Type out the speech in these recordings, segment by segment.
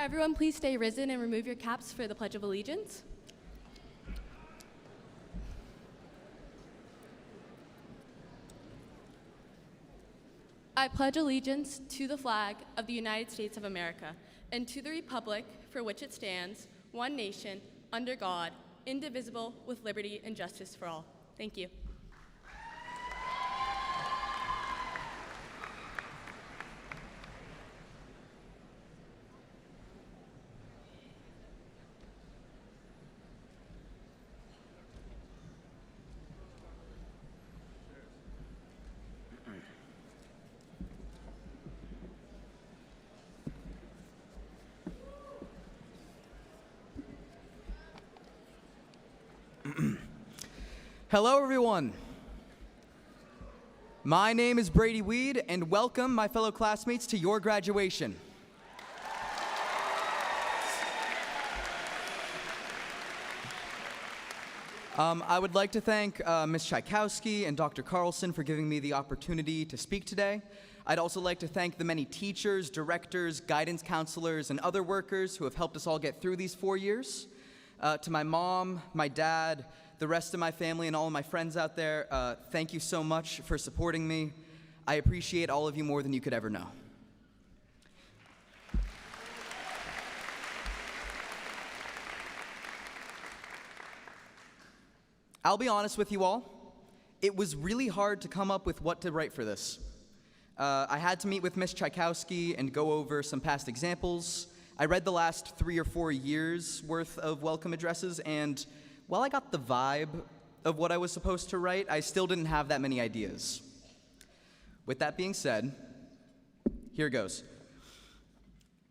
everyone please stay risen and remove your caps for the Pledge of Allegiance? I pledge allegiance to the flag of the United States of America and to the republic for which it stands, one nation, under God, indivisible, with liberty and justice for all. Thank you. Hello, everyone. My name is Brady Weed, and welcome, my fellow classmates, to your graduation. I would like to thank Ms. Tchaikovsky and Dr. Carlson for giving me the opportunity to speak today. I'd also like to thank the many teachers, directors, guidance counselors, and other workers who have helped us all get through these 4 years. To my mom, my dad, the rest of my family, and all of my friends out there, thank you so much for supporting me. I appreciate all of you more than you could ever know. I'll be honest with you all, it was really hard to come up with what to write for this. I had to meet with Ms. Tchaikovsky and go over some past examples. I read the last 3 or 4 years worth of welcome addresses, and while I got the vibe of what I was supposed to write, I still didn't have that many ideas. With that being said, here goes.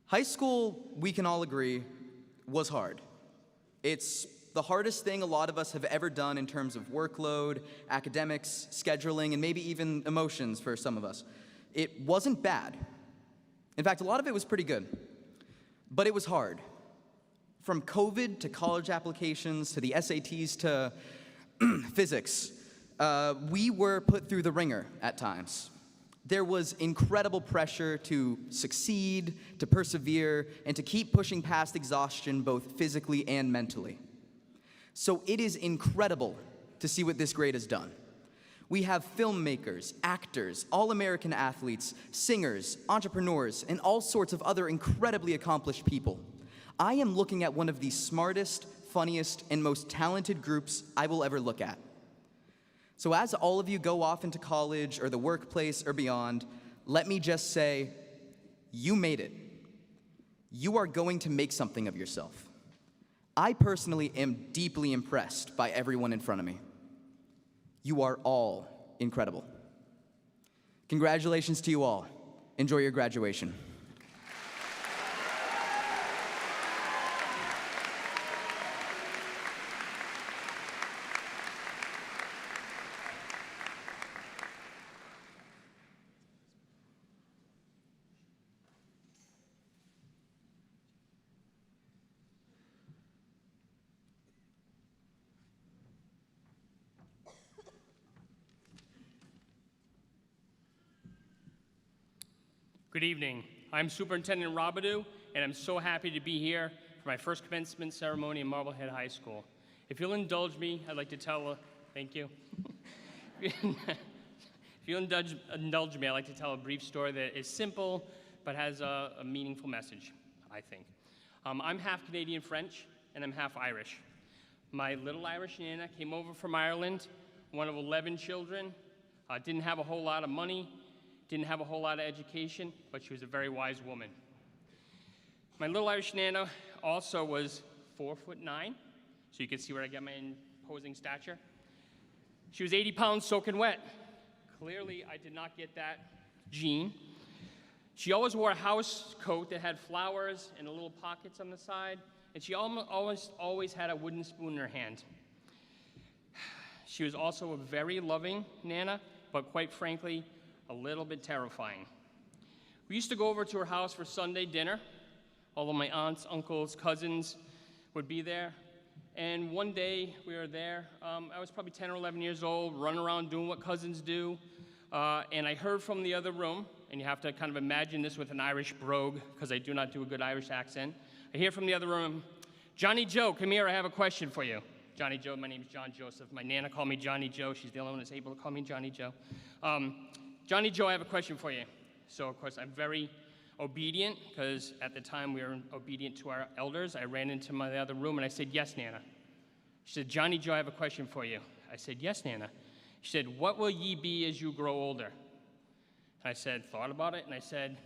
High school, we can all agree, was hard. It's the hardest thing a lot of us have ever done in terms of workload, academics, scheduling, and maybe even emotions for some of us. It wasn't bad. In fact, a lot of it was pretty good, but it was hard. From COVID to college applications to the SATs to physics, we were put through the ringer at times. There was incredible pressure to succeed, to persevere, and to keep pushing past exhaustion both physically and mentally. So it is incredible to see what this grade has done. We have filmmakers, actors, all-American athletes, singers, entrepreneurs, and all sorts of other incredibly accomplished people. I am looking at one of the smartest, funniest, and most talented groups I will ever look at. So as all of you go off into college or the workplace or beyond, let me just say, you made it. You are going to make something of yourself. I personally am deeply impressed by everyone in front of me. You are all incredible. Congratulations to you all. Enjoy your graduation. Good evening. I'm Superintendent Robidoux, and I'm so happy to be here for my first commencement ceremony in Marblehead High School. If you'll indulge me, I'd like to tell thank you. If you'll indulge me, I'd like to tell a brief story that is simple, but has a meaningful message, I think. I'm half Canadian French, and I'm half Irish. My little Irish Nana came over from Ireland, one of 11 children, didn't have a whole lot of money, didn't have a whole lot of education, but she was a very wise woman. My little Irish Nana also was 4'9", so you can see where I get my imposing stature. She was 80 pounds soaking wet. Clearly, I did not get that gene. She always wore a house coat that had flowers and little pockets on the side, and she always had a wooden spoon in her hand. She was also a very loving Nana, but quite frankly, a little bit terrifying. We used to go over to her house for Sunday dinner. All of my aunts, uncles, cousins would be there. And one day we were there. I was probably 10 or 11 years old, running around doing what cousins do. And I heard from the other room and you have to kind of imagine this with an Irish brogue, because I do not do a good Irish accent. I hear from the other room, Johnny Joe, come here, I have a question for you. Johnny Joe, my name is John Joseph. My Nana called me Johnny Joe. She's the only one that's able to call me Johnny Joe. Johnny Joe, I have a question for you. So, of course, I'm very obedient, because at the time we were obedient to our elders. I ran into my other room and I said, yes, Nana. She said, Johnny Joe, I have a question for you. I said, yes, Nana. She said, what will ye be as you grow older? And I said, thought about it, and I said,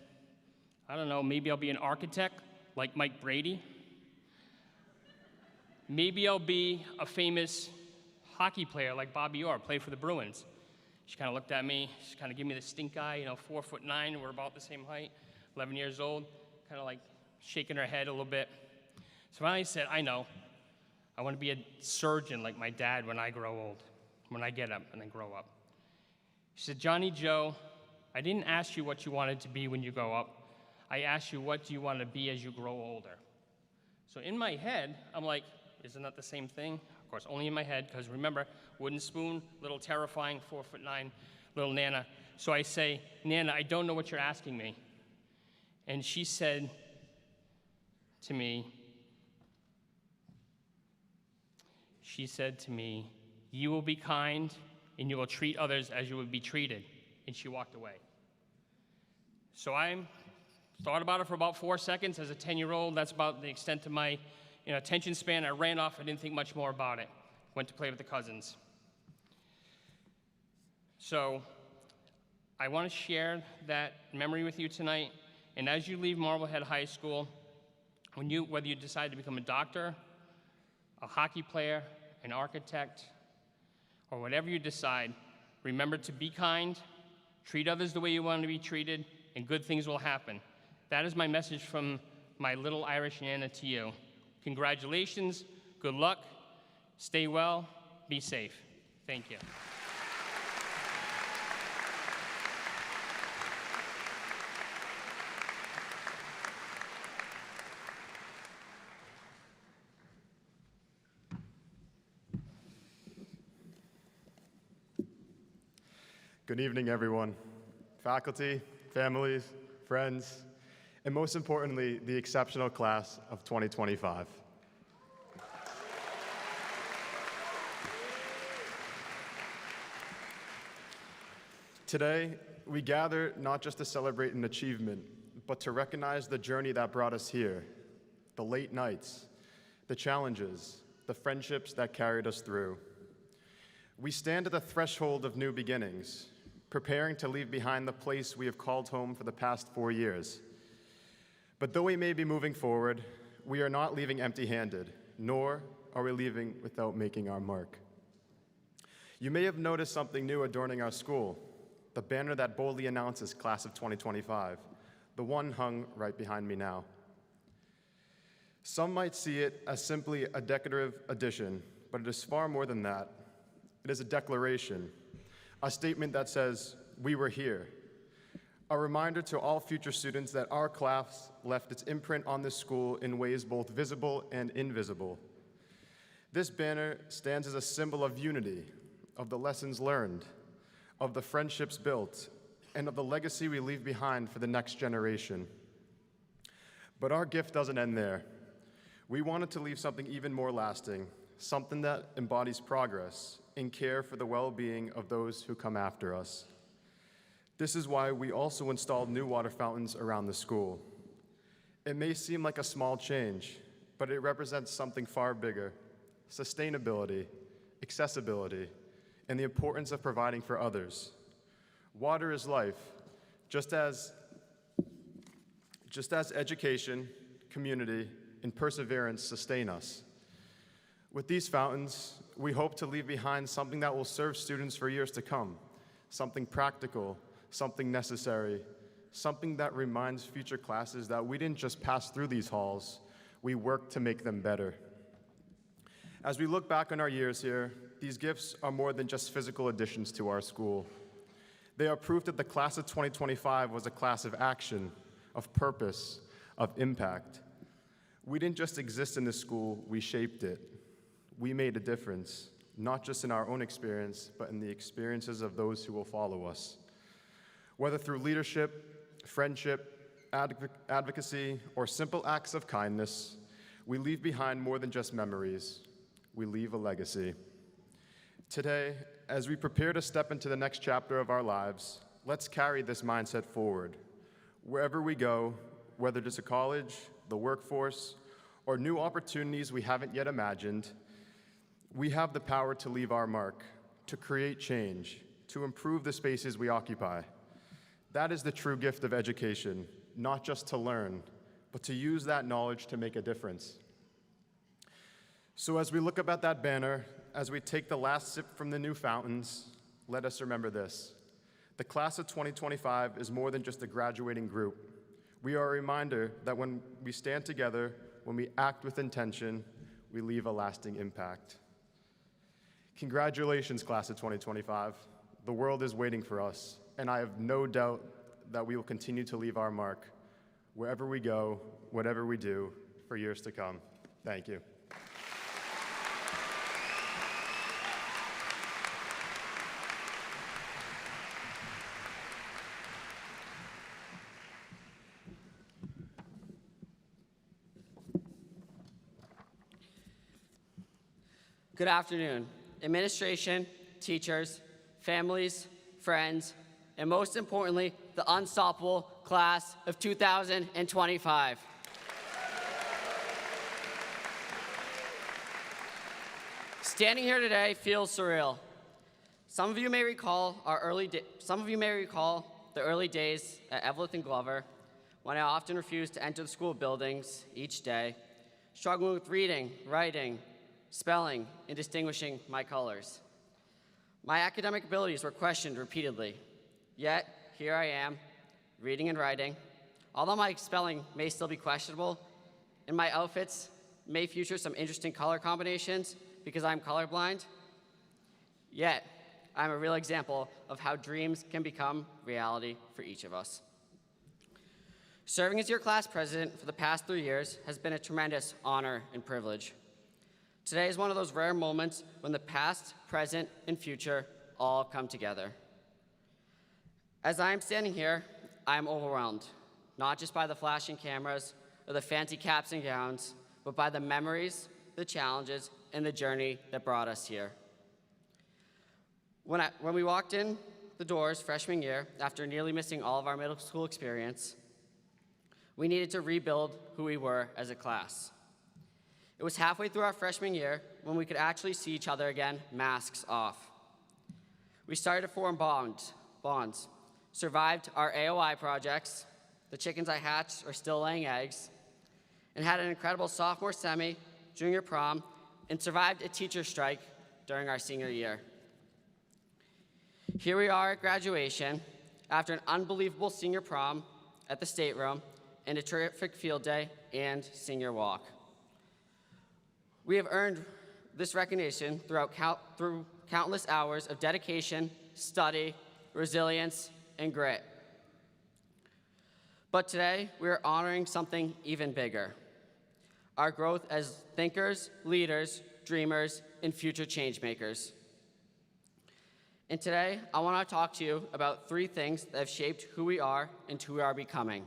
I don't know, maybe I'll be an architect like Mike Brady. Maybe I'll be a famous hockey player like Bobby Orr, play for the Bruins. She kind of looked at me, she kind of gave me the stink eye, 4'9", we're about the same height, 11 years old, kind of like shaking her head a little bit. So finally I said, I know, I want to be a surgeon like my dad when I grow old, when I get up and then grow up. She said, Johnny Joe, I didn't ask you what you wanted to be when you grow up. I asked you, what do you want to be as you grow older? So in my head, I'm like, isn't that the same thing? Of course, only in my head, because remember, wooden spoon, little terrifying 4'9", little Nana. So I say, Nana, I don't know what you're asking me. And she said to me, you will be kind and you will treat others as you would be treated. And she walked away. So I thought about it for about 4 seconds. As a 10-year-old, that's about the extent of my attention span. I ran off. I didn't think much more about it. Went to play with the cousins. So I want to share that memory with you tonight. And as you leave Marblehead High School, whether you decide to become a doctor, a hockey player, an architect, or whatever you decide, remember to be kind, treat others the way you want to be treated, and good things will happen. That is my message from my little Irish Nana to you. Congratulations, good luck, stay well, be safe. Thank you. Good evening, everyone. Faculty, families, friends, and most importantly, the exceptional class of 2025. Today, we gather not just to celebrate an achievement, but to recognize the journey that brought us here, the late nights, the challenges, the friendships that carried us through. We stand at the threshold of new beginnings, preparing to leave behind the place we have called home for the past 4 years. But though we may be moving forward, we are not leaving empty-handed, nor are we leaving without making our mark. You may have noticed something new adorning our school, the banner that boldly announces Class of 2025, the one hung right behind me now. Some might see it as simply a decorative addition, but it is far more than that. It is a declaration, a statement that says, we were here. A reminder to all future students that our class left its imprint on this school in ways both visible and invisible. This banner stands as a symbol of unity, of the lessons learned, of the friendships built, and of the legacy we leave behind for the next generation. But our gift doesn't end there. We wanted to leave something even more lasting, something that embodies progress and care for the well-being of those who come after us. This is why we also installed new water fountains around the school. It may seem like a small change, but it represents something far bigger: sustainability, accessibility, and the importance of providing for others. Water is life, just as education, community, and perseverance sustain us. With these fountains, we hope to leave behind something that will serve students for years to come, something practical, something necessary, something that reminds future classes that we didn't just pass through these halls, we worked to make them better. As we look back on our years here, these gifts are more than just physical additions to our school. They are proof that the class of 2025 was a class of action, of purpose, of impact. We didn't just exist in this school, we shaped it. We made a difference, not just in our own experience, but in the experiences of those who will follow us. Whether through leadership, friendship, advocacy, or simple acts of kindness, we leave behind more than just memories. We leave a legacy. Today, as we prepare to step into the next chapter of our lives, let's carry this mindset forward. Wherever we go, whether it's a college, the workforce, or new opportunities we haven't yet imagined, we have the power to leave our mark, to create change, to improve the spaces we occupy. That is the true gift of education, not just to learn, but to use that knowledge to make a difference. So as we look up at that banner, as we take the last sip from the new fountains, let us remember this. The class of 2025 is more than just a graduating group. We are a reminder that when we stand together, when we act with intention, we leave a lasting impact. Congratulations, class of 2025. The world is waiting for us, and I have no doubt that we will continue to leave our mark wherever we go, whatever we do, for years to come. Thank you. Good afternoon, administration, teachers, families, friends, and most importantly, the unstoppable class of 2025. Standing here today feels surreal. Some of you may recall the early days at Evelyn and Glover, when I often refused to enter the school buildings each day, struggling with reading, writing, spelling, and distinguishing my colors. My academic abilities were questioned repeatedly, yet here I am, reading and writing. Although my spelling may still be questionable, and my outfits may feature some interesting color combinations because I'm colorblind, yet I'm a real example of how dreams can become reality for each of us. Serving as your class president for the past 3 years has been a tremendous honor and privilege. Today is one of those rare moments when the past, present, and future all come together. As I am standing here, I am overwhelmed, not just by the flashing cameras or the fancy caps and gowns, but by the memories, the challenges, and the journey that brought us here. When we walked in the doors freshman year, after nearly missing all of our middle school experience, we needed to rebuild who we were as a class. It was halfway through our freshman year when we could actually see each other again, masks off. We started to form bonds, survived our AOI projects, the chickens I hatched are still laying eggs, and had an incredible sophomore semi, junior prom, and survived a teacher strike during our senior year. Here we are at graduation, after an unbelievable senior prom at the stateroom, and a terrific field day and senior walk. We have earned this recognition through countless hours of dedication, study, resilience, and grit. But today, we are honoring something even bigger: our growth as thinkers, leaders, dreamers, and future change makers. And today, I want to talk to you about 3 things that have shaped who we are and who we are becoming: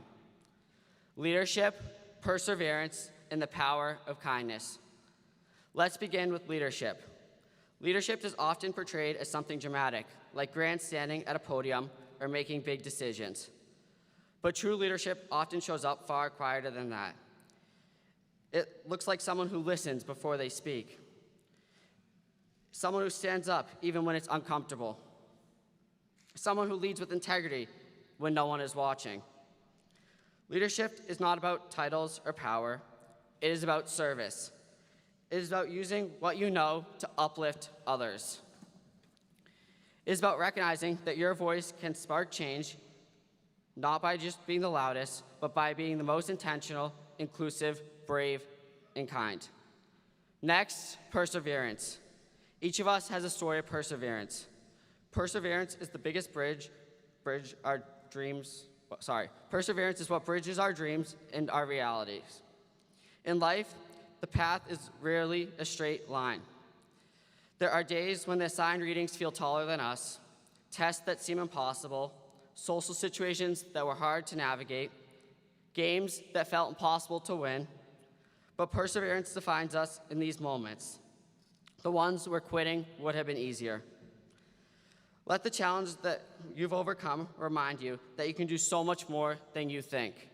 leadership, perseverance, and the power of kindness. Let's begin with leadership. Leadership is often portrayed as something dramatic, like grandstanding at a podium or making big decisions. But true leadership often shows up far quieter than that. It looks like someone who listens before they speak, someone who stands up even when it's uncomfortable, someone who leads with integrity when no one is watching. Leadership is not about titles or power. It is about service. It is about using what you know to uplift others. It is about recognizing that your voice can spark change, not by just being the loudest, but by being the most intentional, inclusive, brave, and kind. Next, perseverance. Each of us has a story of perseverance. Perseverance is the biggest perseverance is what bridges our dreams and our realities. In life, the path is rarely a straight line. There are days when the assigned readings feel taller than us, tests that seem impossible, social situations that were hard to navigate, games that felt impossible to win, but perseverance defines us in these moments, the ones where quitting would have been easier. Let the challenge that you've overcome remind you that you can do so much more than you think.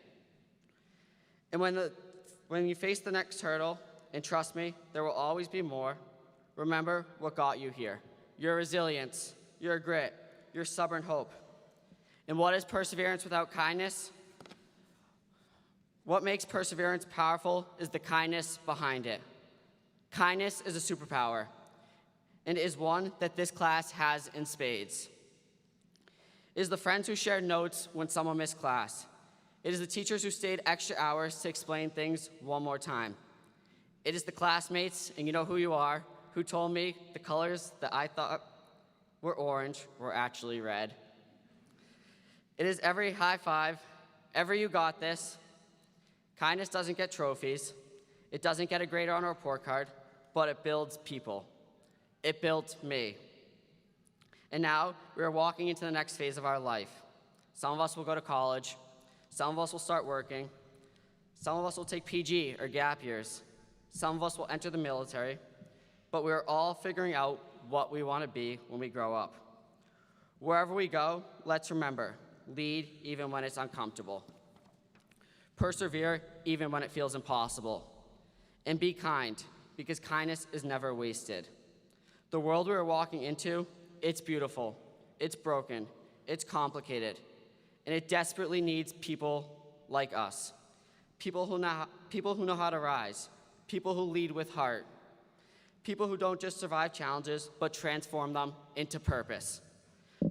And when you face the next hurdle, and trust me, there will always be more, remember what got you here. Your resilience, your grit, your stubborn hope. And what is perseverance without kindness? What makes perseverance powerful is the kindness behind it. Kindness is a superpower, and it is one that this class has in spades. It is the friends who shared notes when someone missed class. It is the teachers who stayed extra hours to explain things one more time. It is the classmates, and you know who you are, who told me the colors that I thought were orange were actually red. It is every high five, every you got this. Kindness doesn't get trophies. It doesn't get a grade on a report card, but it builds people. It built me. And now we are walking into the next phase of our life. Some of us will go to college. Some of us will start working. Some of us will take PG or gap years. Some of us will enter the military. But we are all figuring out what we want to be when we grow up. Wherever we go, let's remember, lead even when it's uncomfortable. Persevere even when it feels impossible. And be kind, because kindness is never wasted. The world we are walking into, it's beautiful, it's broken, it's complicated, and it desperately needs people like us. People who know how to rise, people who lead with heart, people who don't just survive challenges, but transform them into purpose.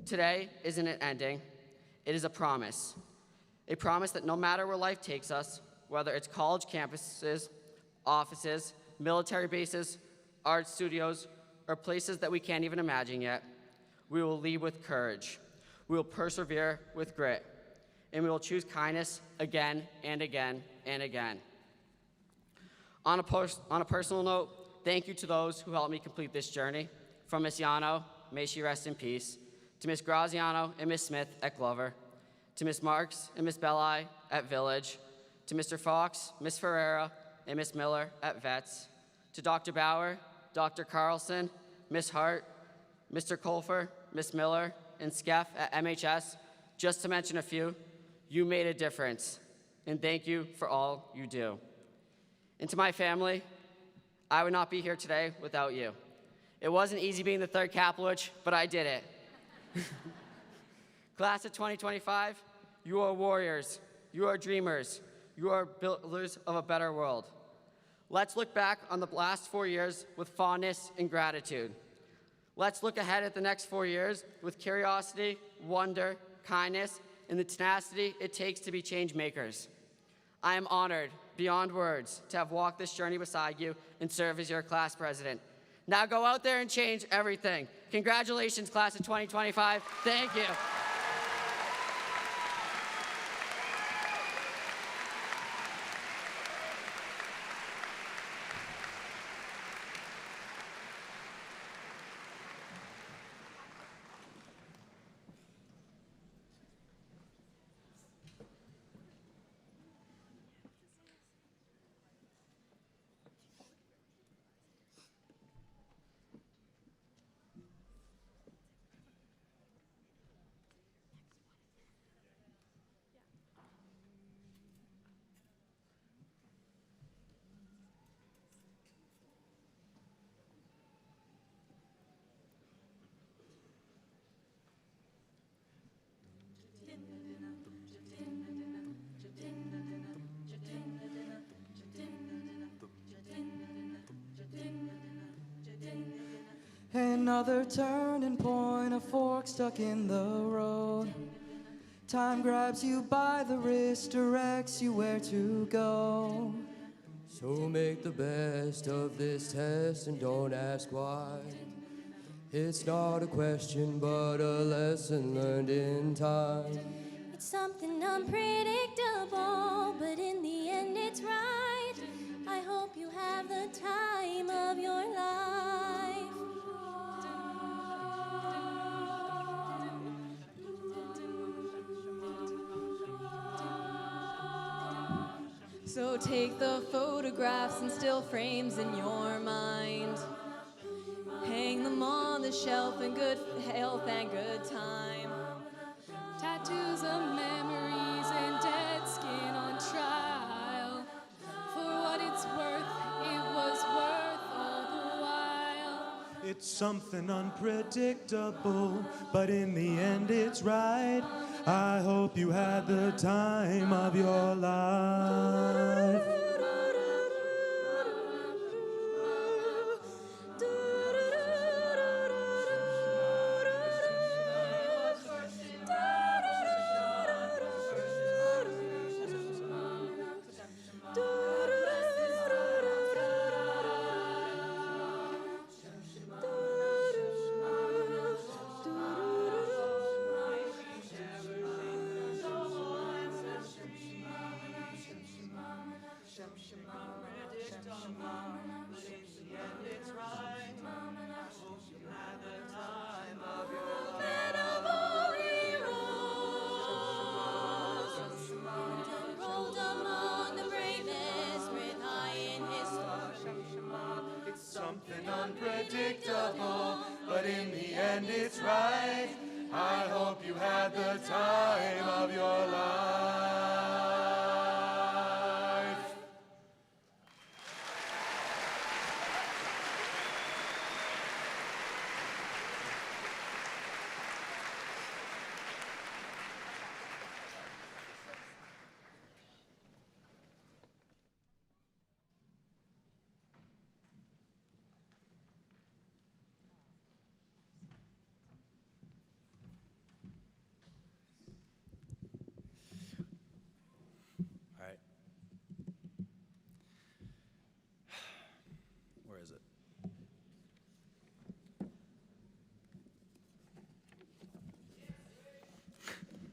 Today isn't an ending, it is a promise that no matter where life takes us, whether it's college campuses, offices, military bases, art studios, or places that we can't even imagine yet, we will lead with courage, we will persevere with grit, and we will choose kindness again and again and again. On a personal note, thank you to those who helped me complete this journey, from Miss Yano, may she rest in peace, to Miss Graziano and Miss Smith at Glover, to Miss Marks and Miss Belli at Village, to Mr. Fox, Miss Ferreira, and Miss Miller at Vets, to Dr. Bauer, Dr. Carlson, Miss Hart, Mr. Colfer, Miss Miller, and Skeff at MHS, just to mention a few, you made a difference, and thank you for all you do. And to my family, I would not be here today without you. It wasn't easy being the third Kaplowitz, but I did it. Class of 2025, you are warriors, you are dreamers, you are builders of a better world. Let's look back on the last 4 years with fondness and gratitude. Let's look ahead at the next 4 years with curiosity, wonder, kindness, and the tenacity it takes to be change makers. I am honored, beyond words, to have walked this journey beside you and serve as your class president. Now go out there and change everything. Congratulations, class of 2025. Thank you. Another turning point, a fork stuck in the road. Time grabs you by the wrist, directs you where to go. So make the best of this test and don't ask why. It's not a question, but a lesson learned in time. It's something unpredictable, but in the end it's right. I hope you have the time of your life. So take the photographs and still frames in your mind. Hang them on the shelf in good health and good time. Tattoos of memories and dead skin on trial. For what it's worth, it was worth all the while. It's something unpredictable, but in the end it's right. I hope you had the time of your life. Rolled among the bravest, writ high in history. It's something unpredictable, but in the end it's right. I hope you had the time of your life. All right. Where is it?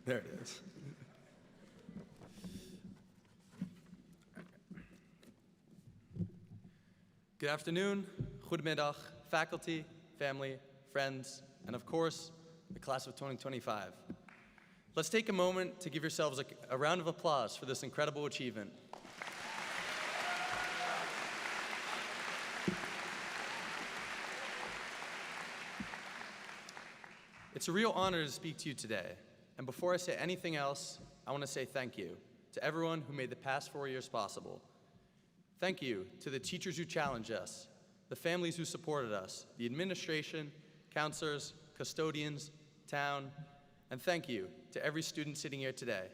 There it is. Good afternoon, goedemiddag, faculty, family, friends, and of course, the class of 2025. Let's take a moment to give yourselves a round of applause for this incredible achievement. It's a real honor to speak to you today. And before I say anything else, I want to say thank you to everyone who made the past 4 years possible. Thank you to the teachers who challenged us, the families who supported us, the administration, counselors, custodians, town, and thank you to every student sitting here today.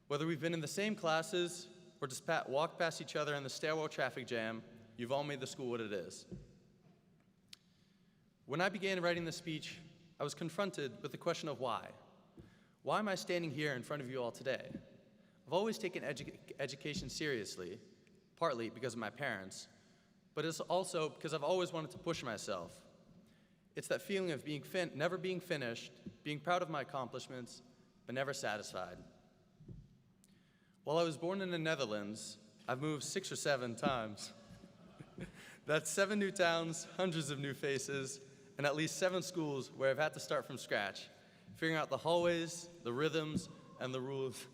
Whether we've been in the same classes or just walked past each other in the stairwell traffic jam, you've all made the school what it is. When I began writing this speech, I was confronted with the question of why. Why am I standing here in front of you all today? I've always taken education seriously, partly because of my parents, but it's also because I've always wanted to push myself. It's that feeling of never being finished, being proud of my accomplishments, but never satisfied. While I was born in the Netherlands, I've moved 6 or 7 times. That's 7 new towns, hundreds of new faces, and at least 7 schools where I've had to start from scratch, figuring out the hallways, the rhythms, and the rules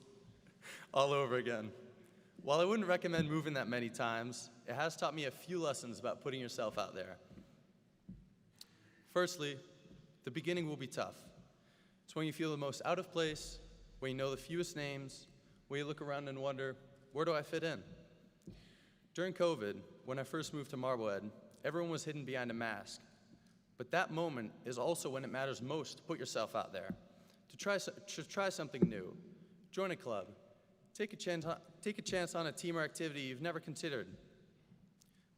all over again. While I wouldn't recommend moving that many times, it has taught me a few lessons about putting yourself out there. Firstly, the beginning will be tough. It's when you feel the most out of place, when you know the fewest names, when you look around and wonder, where do I fit in? During COVID, when I first moved to Marblehead, everyone was hidden behind a mask. But that moment is also when it matters most to put yourself out there, to try something new, join a club, take a chance on a team or activity you've never considered.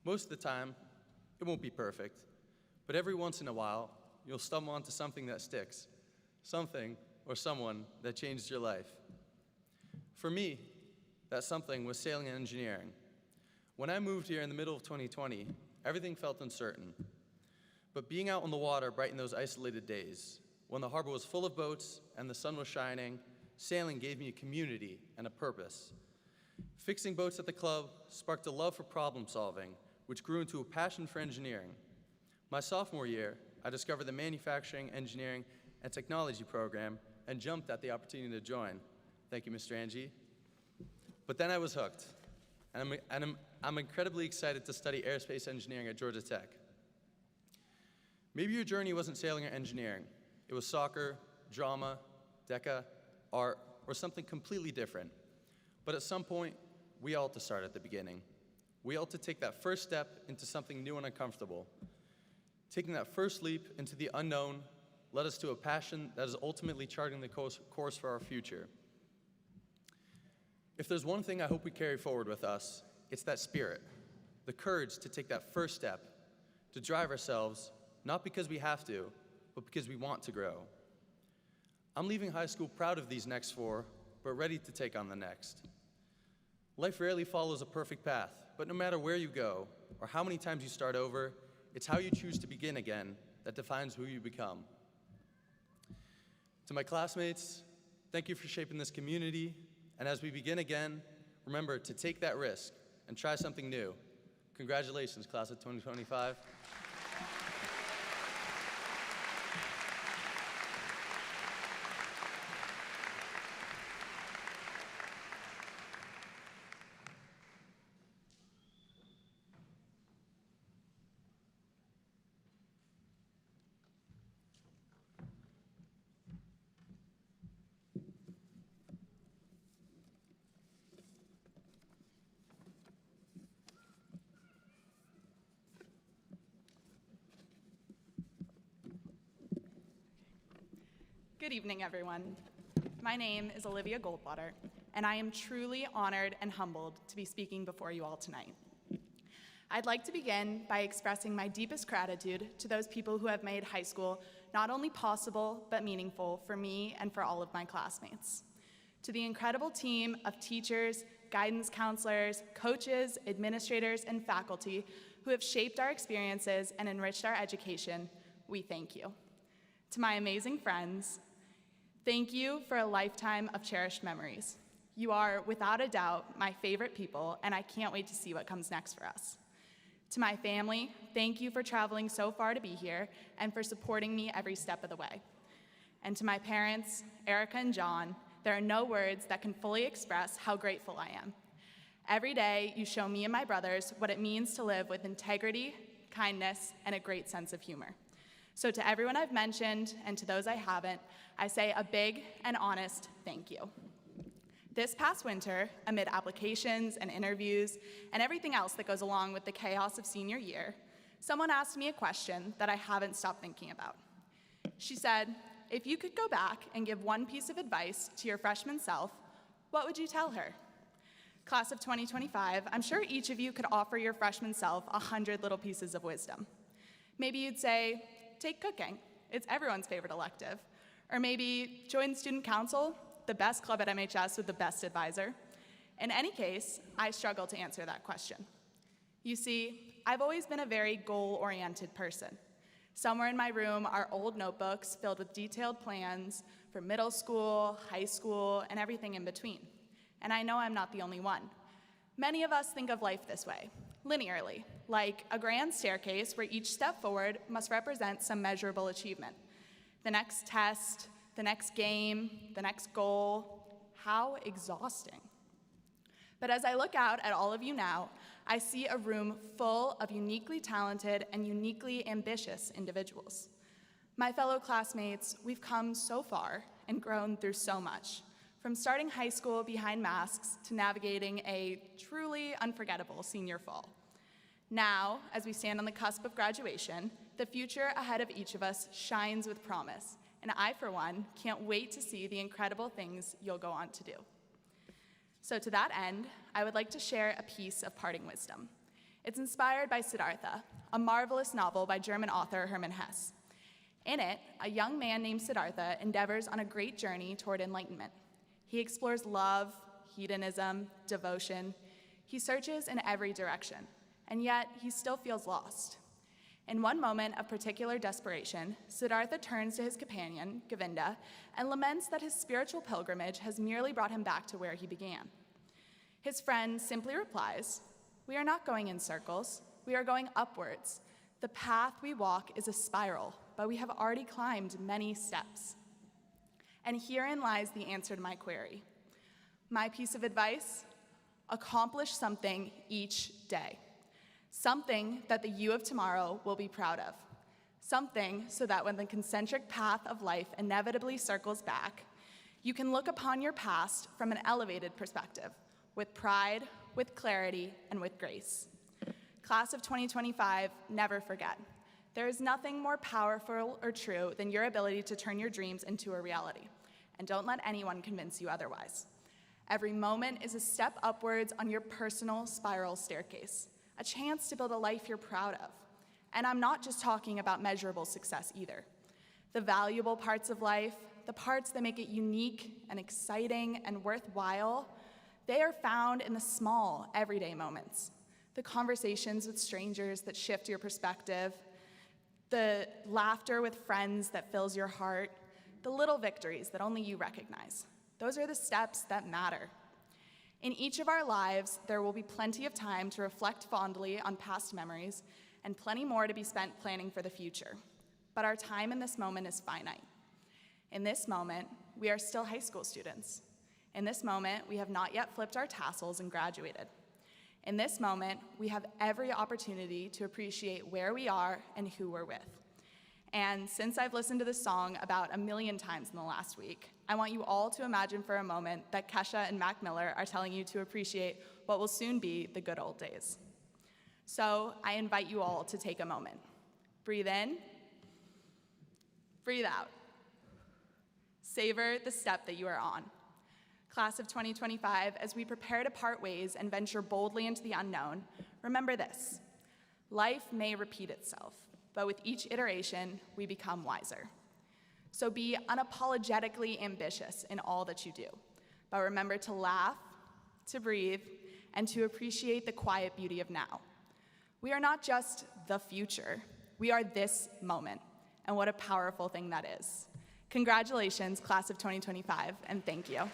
Most of the time, it won't be perfect, but every once in a while, you'll stumble onto something that sticks, something or someone that changed your life. For me, that something was sailing and engineering. When I moved here in the middle of 2020, everything felt uncertain. But being out on the water brightened those isolated days, when the harbor was full of boats and the sun was shining, sailing gave me a community and a purpose. Fixing boats at the club sparked a love for problem solving, which grew into a passion for engineering. My sophomore year, I discovered the manufacturing, engineering, and technology program and jumped at the opportunity to join. Thank you, Mr. Angie. But then I was hooked. and I'm incredibly excited to study aerospace engineering at Georgia Tech. Maybe your journey wasn't sailing or engineering. It was soccer, drama, DECA, art, or something completely different. But at some point, we all have to start at the beginning. We all have to take that first step into something new and uncomfortable. Taking that first leap into the unknown led us to a passion that is ultimately charting the course for our future. If there's one thing I hope we carry forward with us, it's that spirit, the courage to take that first step, to drive ourselves, not because we have to, but because we want to grow. I'm leaving high school proud of these next 4, but ready to take on the next. Life rarely follows a perfect path, but no matter where you go, or how many times you start over, it's how you choose to begin again that defines who you become. To my classmates, thank you for shaping this community, and as we begin again, remember to take that risk and try something new. Congratulations, class of 2025. Good evening, everyone. My name is Olivia Goldwater, and I am truly honored and humbled to be speaking before you all tonight. I'd like to begin by expressing my deepest gratitude to those people who have made high school not only possible, but meaningful for me and for all of my classmates. To the incredible team of teachers, guidance counselors, coaches, administrators, and faculty who have shaped our experiences and enriched our education, we thank you. To my amazing friends, thank you for a lifetime of cherished memories. You are, without a doubt, my favorite people, and I can't wait to see what comes next for us. To my family, thank you for traveling so far to be here and for supporting me every step of the way. And to my parents, Erica and John, there are no words that can fully express how grateful I am. Every day, you show me and my brothers what it means to live with integrity, kindness, and a great sense of humor. So to everyone I've mentioned, and to those I haven't, I say a big and honest thank you. This past winter, amid applications and interviews and everything else that goes along with the chaos of senior year, someone asked me a question that I haven't stopped thinking about. She said, if you could go back and give one piece of advice to your freshman self, what would you tell her? Class of 2025, I'm sure each of you could offer your freshman self 100 little pieces of wisdom. Maybe you'd say, take cooking. It's everyone's favorite elective. Or maybe join student council, the best club at MHS with the best advisor. In any case, I struggle to answer that question. You see, I've always been a very goal-oriented person. Somewhere in my room are old notebooks filled with detailed plans for middle school, high school, and everything in between. And I know I'm not the only one. Many of us think of life this way, linearly, like a grand staircase where each step forward must represent some measurable achievement. The next test, the next game, the next goal. How exhausting. But as I look out at all of you now, I see a room full of uniquely talented and uniquely ambitious individuals. My fellow classmates, we've come so far and grown through so much, from starting high school behind masks to navigating a truly unforgettable senior fall. Now, as we stand on the cusp of graduation, the future ahead of each of us shines with promise, and I, for one, can't wait to see the incredible things you'll go on to do. So to that end, I would like to share a piece of parting wisdom. It's inspired by Siddhartha, a marvelous novel by German author Hermann Hesse. In it, a young man named Siddhartha endeavors on a great journey toward enlightenment. He explores love, hedonism, devotion. He searches in every direction, and yet he still feels lost. In one moment of particular desperation, Siddhartha turns to his companion, Govinda, and laments that his spiritual pilgrimage has merely brought him back to where he began. His friend simply replies, "We are not going in circles, we are going upwards. The path we walk is a spiral, but we have already climbed many steps." And herein lies the answer to my query. My piece of advice, Accomplish something each day. Something that the you of tomorrow will be proud of. Something so that when the concentric path of life inevitably circles back, you can look upon your past from an elevated perspective, with pride, with clarity, and with grace. Class of 2025, never forget. There is nothing more powerful or true than your ability to turn your dreams into a reality. And don't let anyone convince you otherwise. Every moment is a step upwards on your personal spiral staircase, a chance to build a life you're proud of. And I'm not just talking about measurable success either. The valuable parts of life, the parts that make it unique and exciting and worthwhile, they are found in the small, everyday moments. The conversations with strangers that shift your perspective, the laughter with friends that fills your heart, the little victories that only you recognize. Those are the steps that matter. In each of our lives, there will be plenty of time to reflect fondly on past memories and plenty more to be spent planning for the future. But our time in this moment is finite. In this moment, we are still high school students. In this moment, we have not yet flipped our tassels and graduated. In this moment, we have every opportunity to appreciate where we are and who we're with. And since I've listened to this song about 1,000,000 times in the last week, I want you all to imagine for a moment that Kesha and Mac Miller are telling you to appreciate what will soon be the good old days. So I invite you all to take a moment. Breathe in, breathe out. Savor the step that you are on. Class of 2025, as we prepare to part ways and venture boldly into the unknown, remember this: life may repeat itself, but with each iteration, we become wiser. So be unapologetically ambitious in all that you do, but remember to laugh, to breathe, and to appreciate the quiet beauty of now. We are not just the future, we are this moment, and what a powerful thing that is. Congratulations, Class of 2025, and thank you.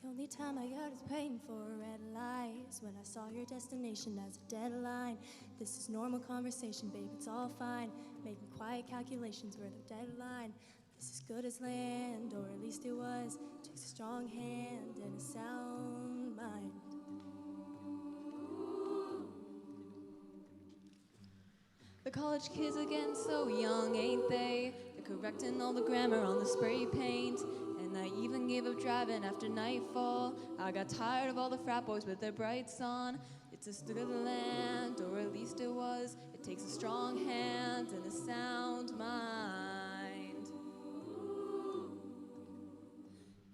The only time I got is paying for red lights when I saw your destination as a deadline. This is normal conversation, babe, it's all fine. Making quiet calculations where the deadline. This is good as land, or at least it was. Takes a strong hand and a sound mind. The college kids are getting so young, ain't they? They're correcting all the grammar on the spray paint. And I even gave up driving after nightfall. I got tired of all the frat boys with their brights on. It's a good land, or at least it was. It takes a strong hand and a sound mind.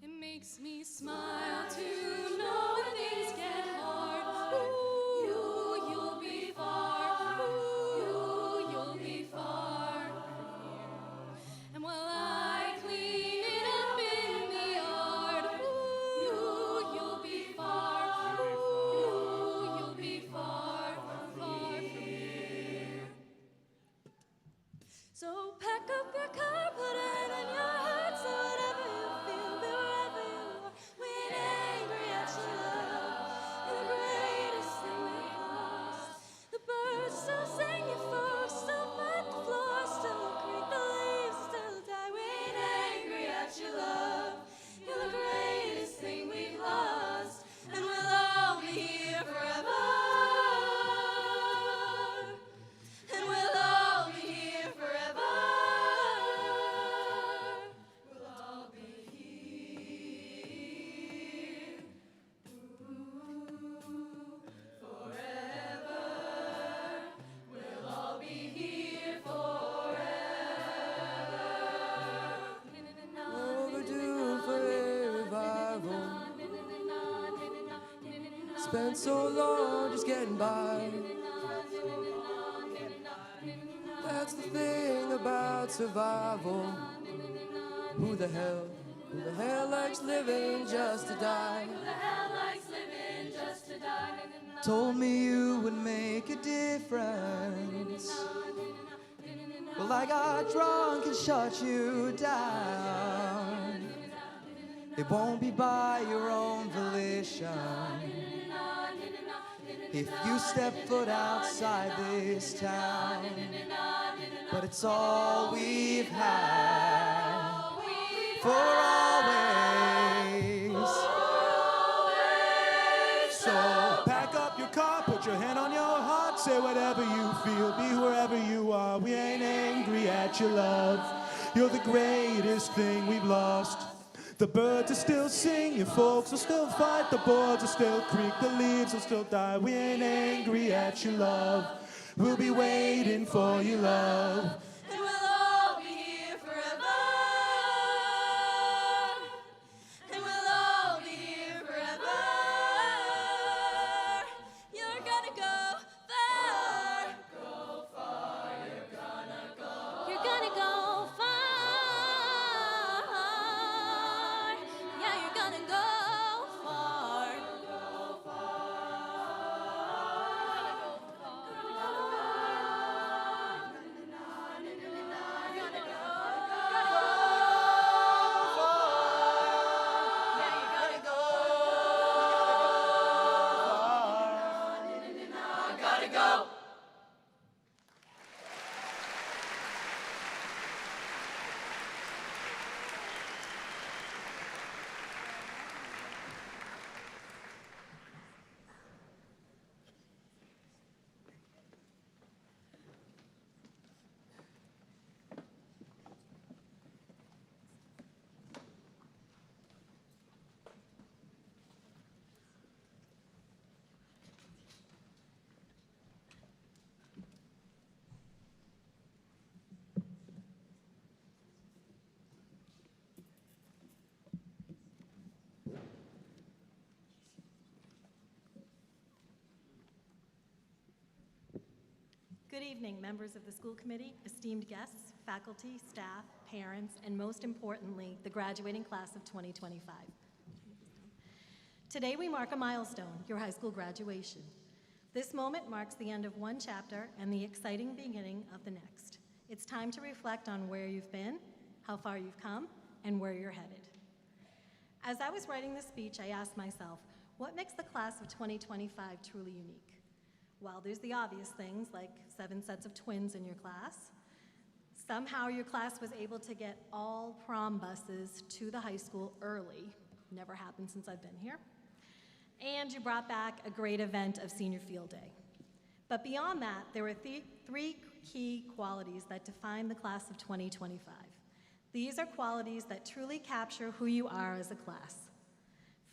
It makes me smile to know when things get hard. Ooh, you'll be far. Ooh, you'll be far from here. And while I clean it up in the yard, ooh, you'll be far. Ooh, you'll be far, far from here. So pack up your car, put it in your heart, so whatever you feel, be wherever you are, whenever spent so long just getting by. That's the thing about survival. Who the hell likes living just to die? Told me you would make a difference. Well, I got drunk and shut you down. It won't be by your own volition. If you step foot outside this town, but it's all we've had for always. So pack up your car, put your hand on your heart, say whatever you feel, be wherever you are. We ain't angry at your love. You're the greatest thing we've lost. The birds will still sing, your folks will still fight, the boards will still creak, the leaves will still die. We ain't angry at your love. We'll be waiting for your love. And we'll all be here forever. And we'll all be here forever. You're gonna go far. You're gonna go far. Yeah, you're gonna go far. Good evening, members of the school committee, esteemed guests, faculty, staff, parents, and most importantly, the graduating class of 2025. Today we mark a milestone, your high school graduation. This moment marks the end of one chapter and the exciting beginning of the next. It's time to reflect on where you've been, how far you've come, and where you're headed. As I was writing this speech, I asked myself, what makes the class of 2025 truly unique? Well, there's the obvious things like 7 sets of twins in your class. Somehow your class was able to get all prom buses to the high school early. Never happened since I've been here. And you brought back a great event of Senior Field Day. But beyond that, there were three key qualities that define the class of 2025. These are qualities that truly capture who you are as a class.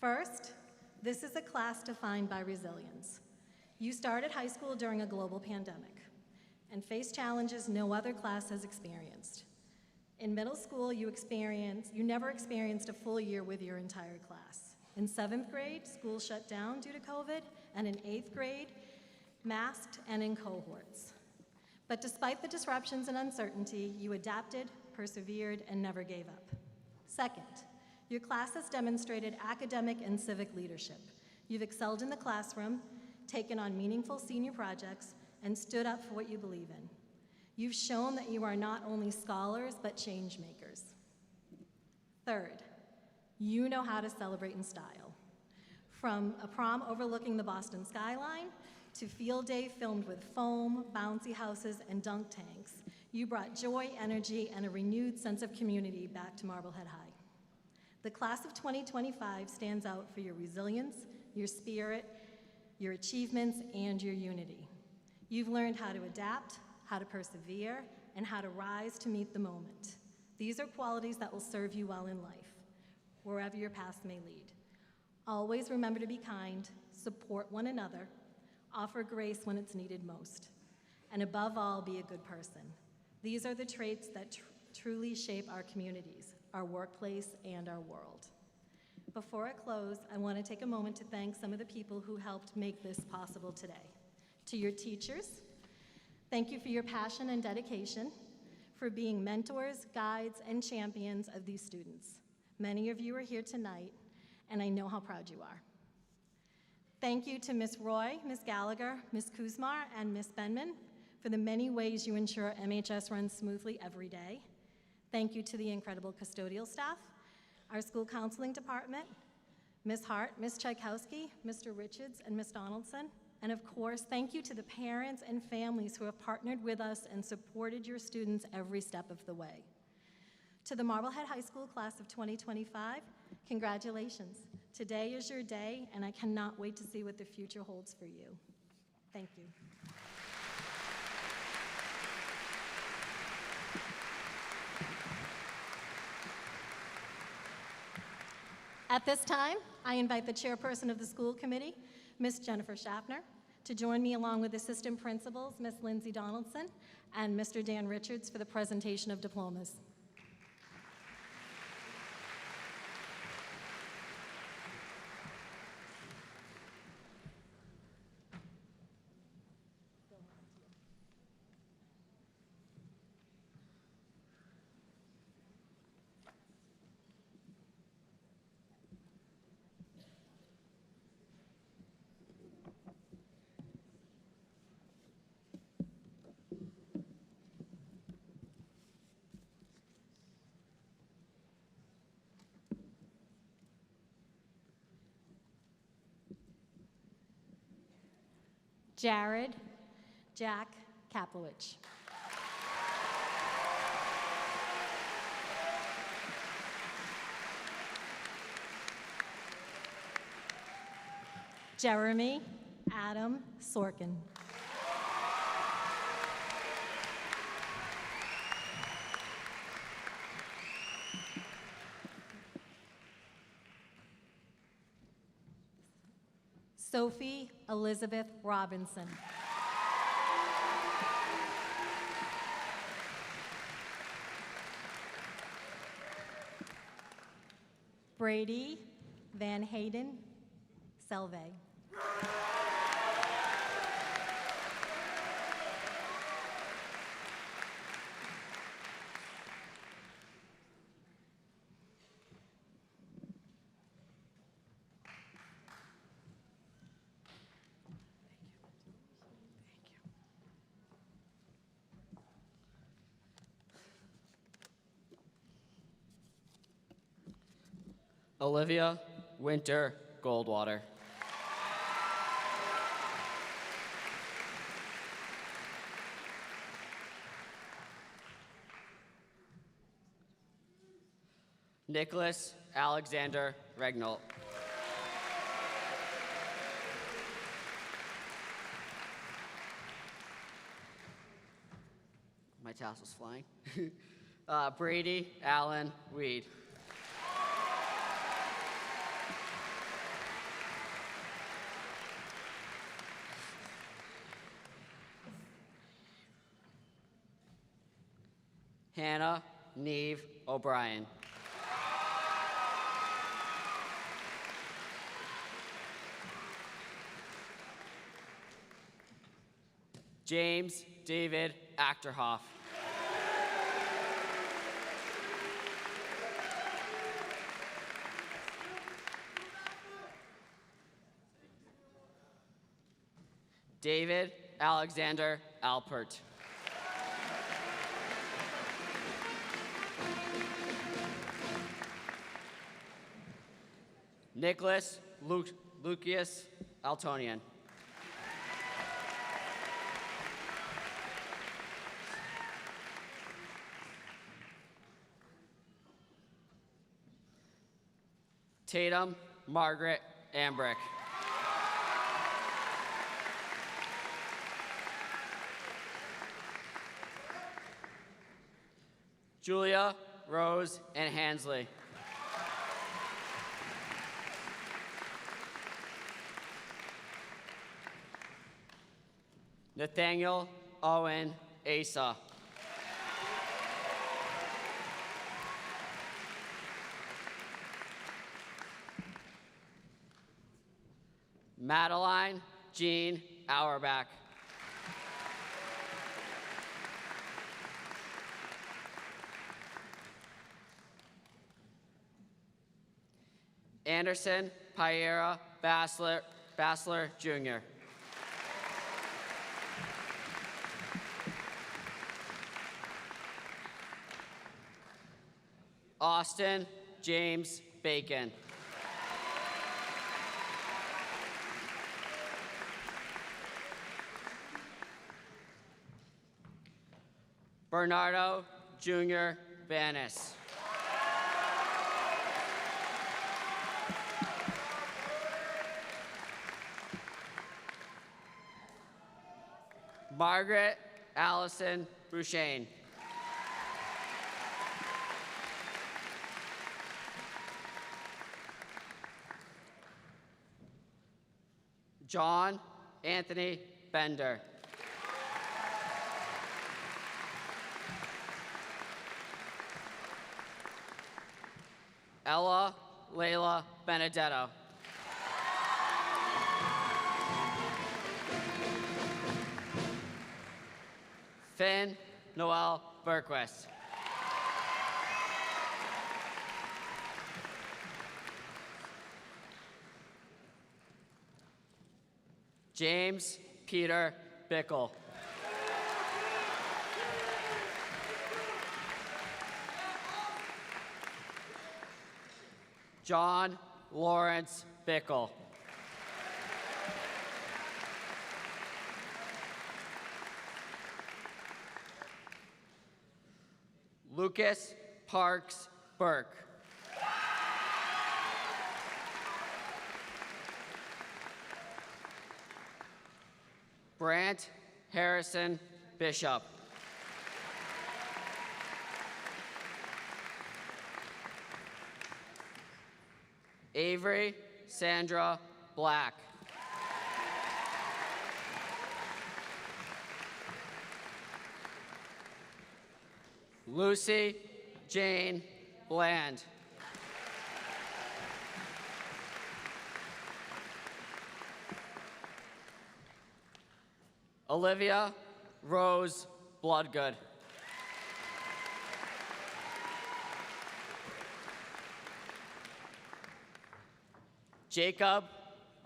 First, this is a class defined by resilience. You started high school during a global pandemic and faced challenges no other class has experienced. In middle school, you never experienced a full year with your entire class. In 7th grade, school shut down due to COVID, and in 8th grade, masked and in cohorts. But despite the disruptions and uncertainty, you adapted, persevered, and never gave up. Second, your class has demonstrated academic and civic leadership. You've excelled in the classroom, taken on meaningful senior projects, and stood up for what you believe in. You've shown that you are not only scholars, but change makers. Third, you know how to celebrate in style. From a prom overlooking the Boston skyline to field day filmed with foam, bouncy houses, and dunk tanks, you brought joy, energy, and a renewed sense of community back to Marblehead High. The class of 2025 stands out for your resilience, your spirit, your achievements, and your unity. You've learned how to adapt, how to persevere, and how to rise to meet the moment. These are qualities that will serve you well in life, wherever your path may lead. Always remember to be kind, support one another, offer grace when it's needed most, and above all, be a good person. These are the traits that truly shape our communities, our workplace, and our world. Before I close, I want to take a moment to thank some of the people who helped make this possible today. To your teachers, thank you for your passion and dedication, for being mentors, guides, and champions of these students. Many of you are here tonight, and I know how proud you are. Thank you to Ms. Roy, Ms. Gallagher, Ms. Kuzmar, and Ms. Benman for the many ways you ensure MHS runs smoothly every day. Thank you to the incredible custodial staff, our school counseling department, Ms. Hart, Ms. Tchaikovsky, Mr. Richards, and Ms. Donaldson. And of course, thank you to the parents and families who have partnered with us and supported your students every step of the way. To the Marblehead High School class of 2025, congratulations. Today is your day, and I cannot wait to see what the future holds for you. Thank you. At this time, I invite the chairperson of the school committee, Ms. Jennifer Schaffner, to join me along with assistant principals, Ms. Lindsay Donaldson and Mr. Dan Richards for the presentation of diplomas. Jared Jack Kaplowich. Jeremy Adam Sorkin. Sophie Elizabeth Robinson. Brady Van Hayden Selvey. Olivia Winter Goldwater. Nicholas Alexander Regnault. My tassel's flying. Brady Allen Weed. Hannah Neve O'Brien. James David Achterhoff. David Alexander Alpert. Nicholas Lucius Altonian. Tatum Margaret Ambrick. Julia Rose and Hansley. Nathaniel Owen Asa. Madeline Jean Auerbach. Anderson Piera Bassler Jr. Austin James Bacon. Bernardo Jr. Vanis. Margaret Allison Bouchain. John Anthony Bender. Ella Layla Benedetto. Finn Noel Berquist. James Peter Bickle. John Lawrence Bickle. Lucas Parks Burke. Brant Harrison Bishop. Avery Sandra Black. Lucy Jane Bland. Olivia Rose Bloodgood. Jacob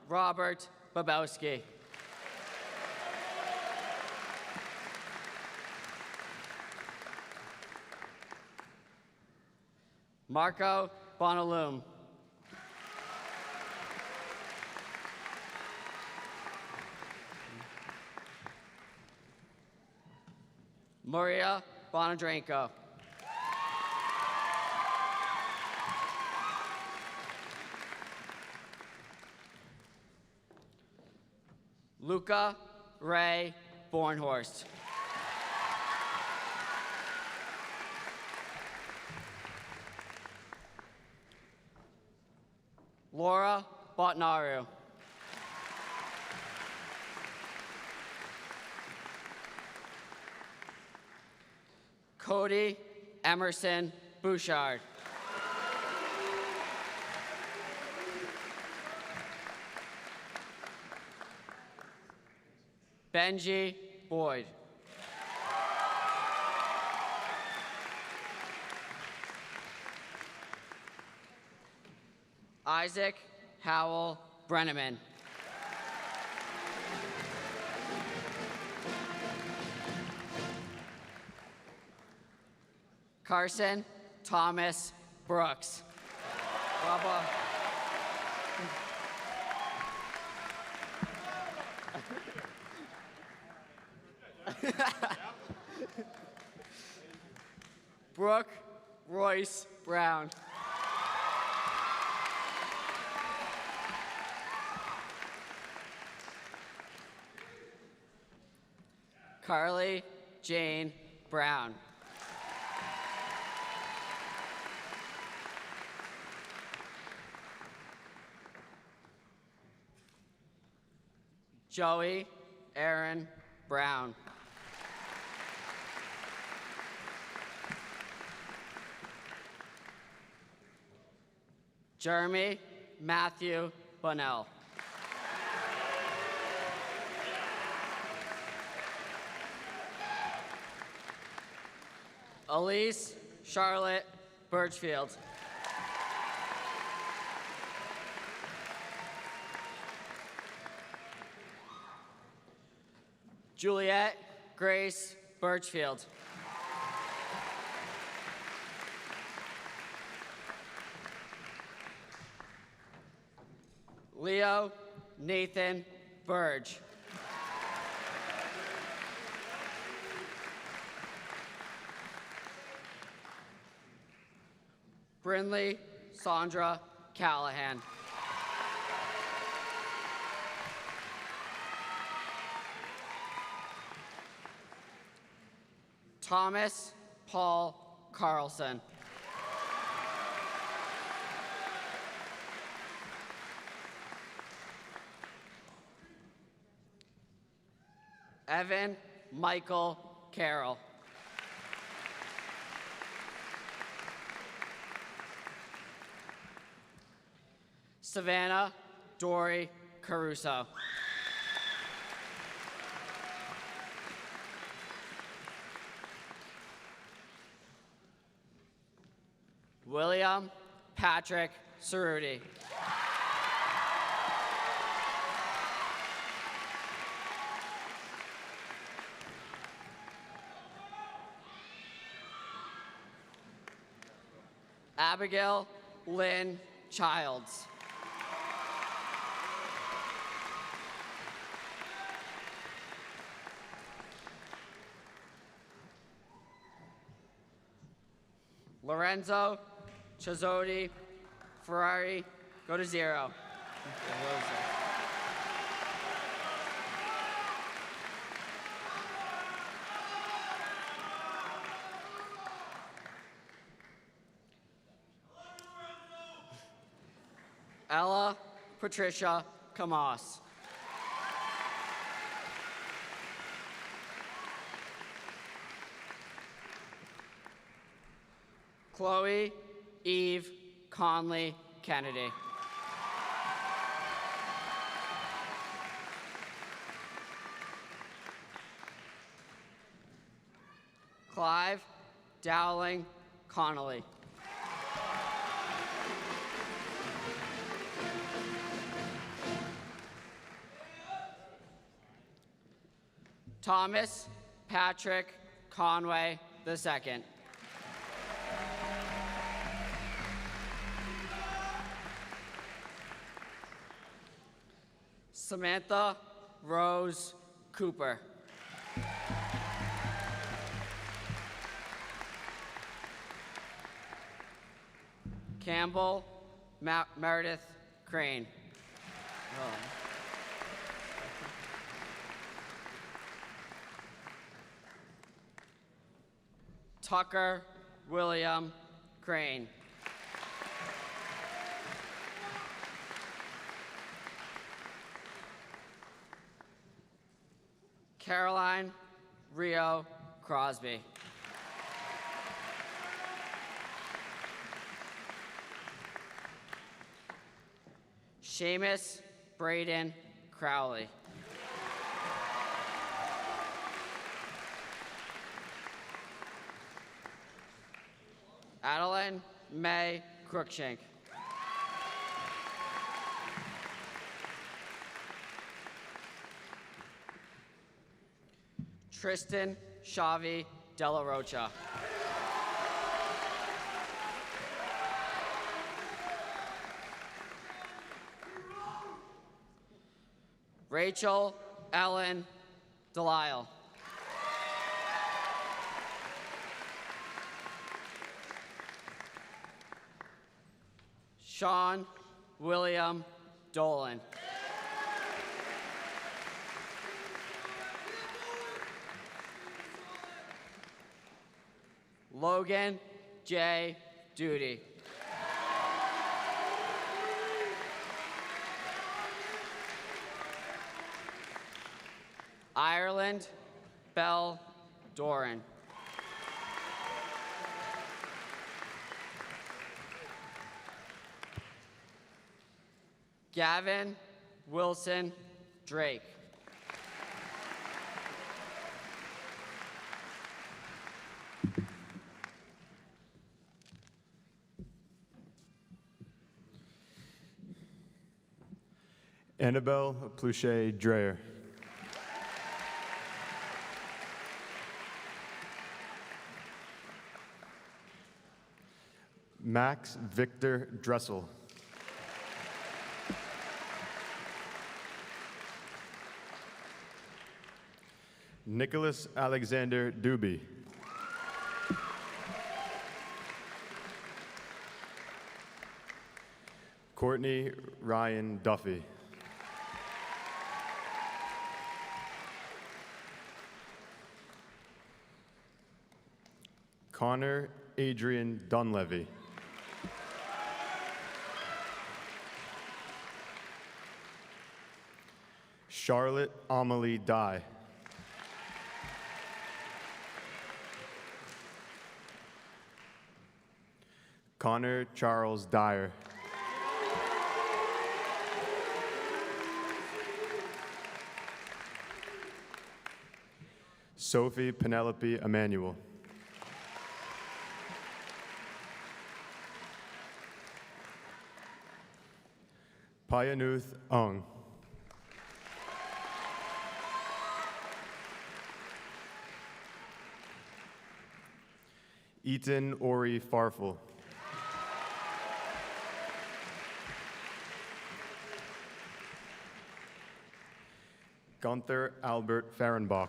Robert Babowski. Marco Bonaloom. Maria Bonadrenko. Luca Ray Bornhorst. Laura Botnaru. Cody Emerson Bouchard. Benji Boyd. Isaac Howell Brenneman. Carson Thomas Brooks. Bubba. Brooke Royce Brown. Carly Jane Brown. Joey Aaron Brown. Jeremy Matthew Bunnell. Elise Charlotte Birchfield. Juliet Grace Birchfield. Leo Nathan Burge. Brinley Sandra Callahan. Thomas Paul Carlson. Evan Michael Carroll. Savannah Dory Caruso. William Patrick Cerruti. Abigail Lynn Childs. Lorenzo Chazzotti Ferrari, go to 0. Ella Patricia Camas. Chloe Eve Conley Kennedy. Clive Dowling Connolly. Thomas Patrick Conway II. Samantha Rose Cooper. Campbell Meredith Crane. Tucker William Crane. Caroline Rio Crosby. Seamus Braden Crowley. Adeline May Crookshank. Tristan Shavi Della Rocha. Rachel Ellen Delisle. Sean William Dolan. Logan J. Duty. Ireland Bell Doran. Gavin Wilson Drake. Annabelle Pluchet Dreyer. Max Victor Dressel. Nicholas Alexander Doobie. Courtney Ryan Duffy. Connor Adrian Dunlevy. Charlotte Amelie Dye. Connor Charles Dyer. Sophie Penelope Emanuel. Payanuth Ung. Eaton Ori Farfel. Gunther Albert Fahrenbach.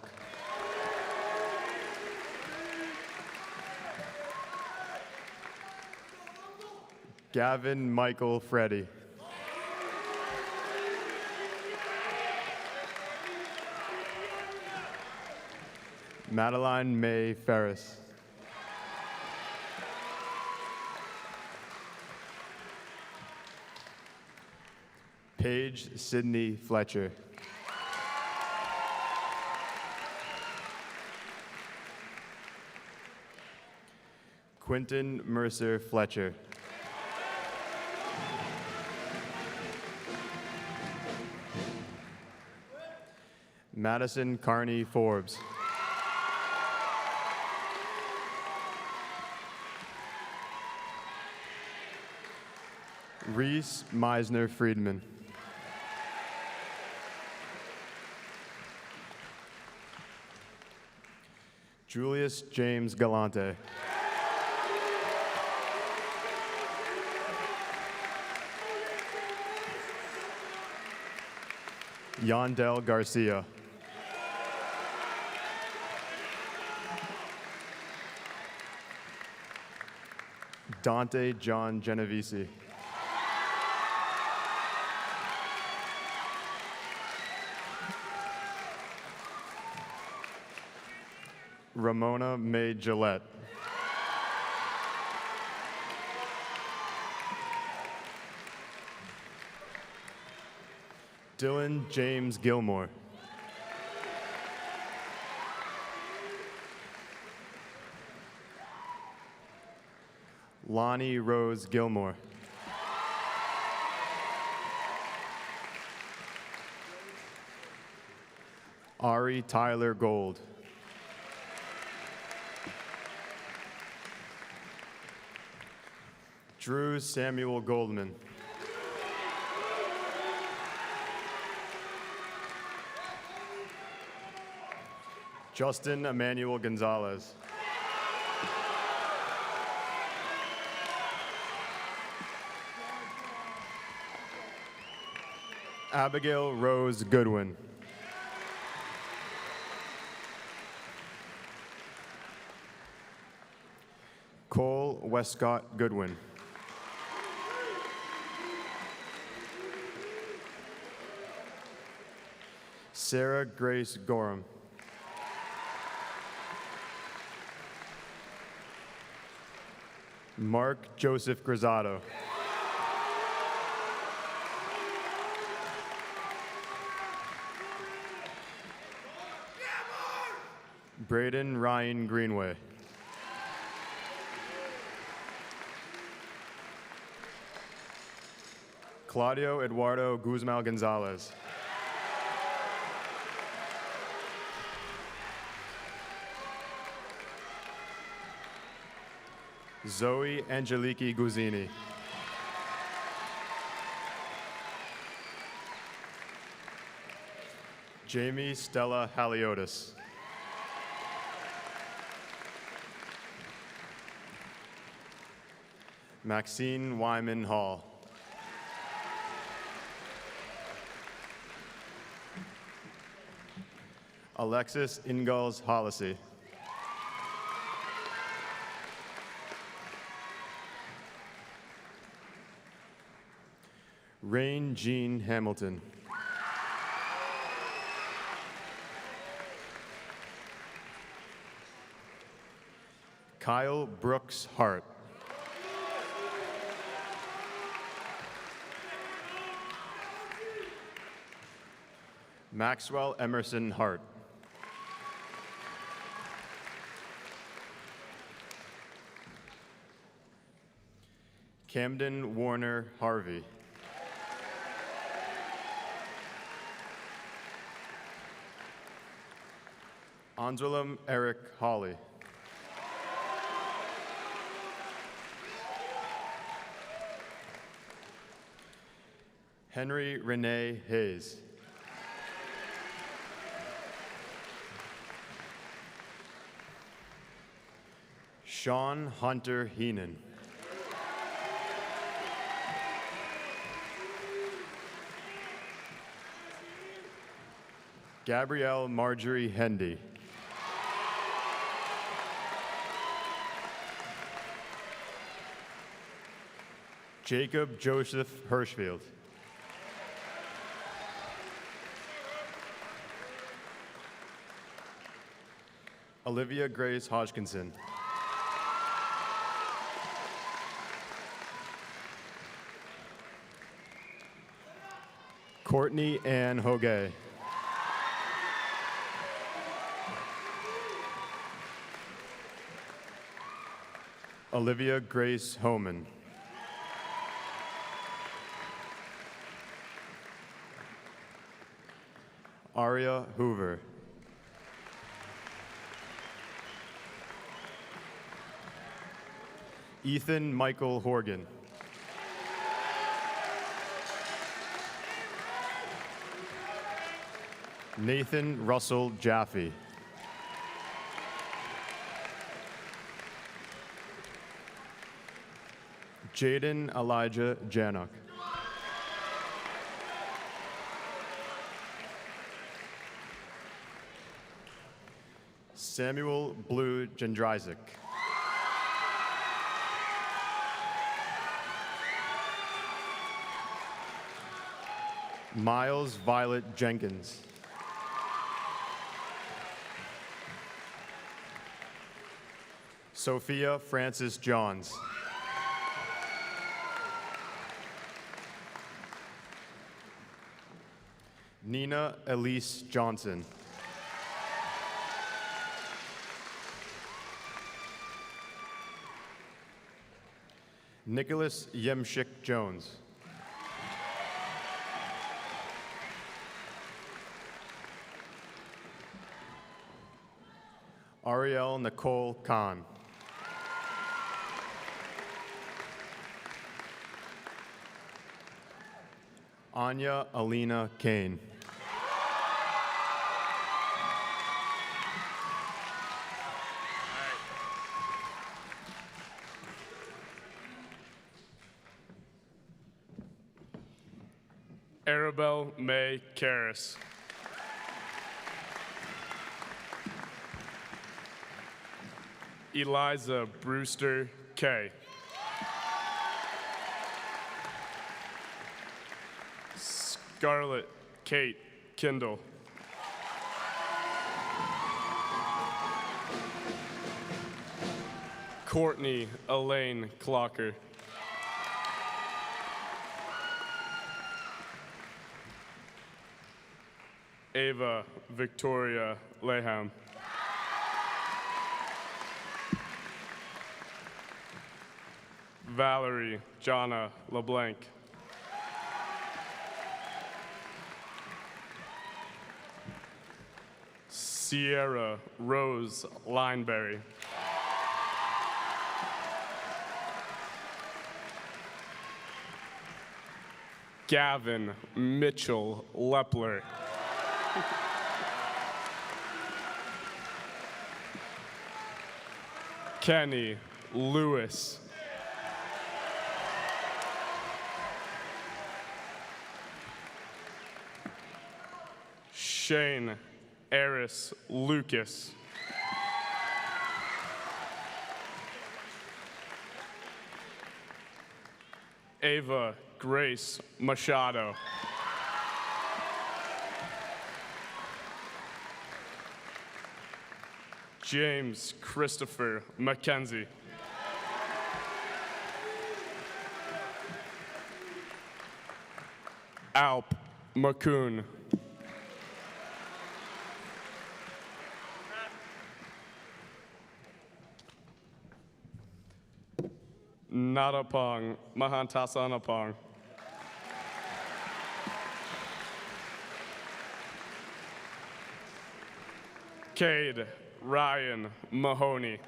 Gavin Michael Freddy. Madeline May Ferris. Paige Sydney Fletcher. Quentin Mercer Fletcher. Madison Carney Forbes. Reese Meisner Friedman. Julius James Galante. Yandel Garcia. Dante John Genovese. Ramona May Gillette. Dylan James Gilmore. Lonnie Rose Gilmore. Ari Tyler Gold. Drew Samuel Goldman. Justin Emmanuel Gonzalez. Abigail Rose Goodwin. Cole Westcott Goodwin. Sarah Grace Gorham. Mark Joseph Grisado. Braden Ryan Greenway. Claudio Eduardo Guzmão Gonzalez. Zoe Angeliki Guzini. Jamie Stella Haliotis. Maxine Wyman Hall. Alexis Ingalls Hollisey. Rain Jean Hamilton. Kyle Brooks Hart. Maxwell Emerson Hart. Camden Warner Harvey. Anzulum Eric Hawley. Henry Renee Hayes. Sean Hunter Heenan. Gabrielle Marjorie Hendy. Jacob Joseph Hirschfield. Olivia Grace Hodgkinson. Courtney Ann Hoge. Olivia Grace Homan. Aria Hoover. Ethan Michael Horgan. Nathan Russell Jaffe. Jaden Elijah Janock. Samuel Blue Jendryzik. Miles Violet Jenkins. Sophia Francis Johns. Nina Elise Johnson. Nicholas Yemshik Jones. Ariel Nicole Khan. Anya Alina Kane. Arabelle May Karras. Eliza Brewster Kay. Scarlett Kate Kindle. Courtney Elaine Clocker. Ava Victoria Leham. Valerie Jonna LeBlanc. Sierra Rose Lineberry. Gavin Mitchell Lepler. Kenny Lewis. Shane Eris Lucas. Ava Grace Machado. James Christopher McKenzie. Alp McCoon. Nadapong Mahantasanapong. Cade Ryan Mahoney.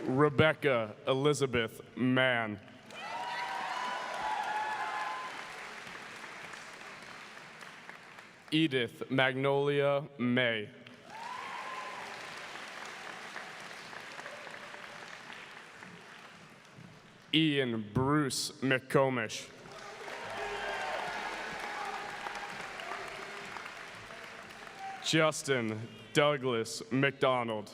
Rebecca Elizabeth Mann. Edith Magnolia May. Ian Bruce McComish. Justin Douglas McDonald.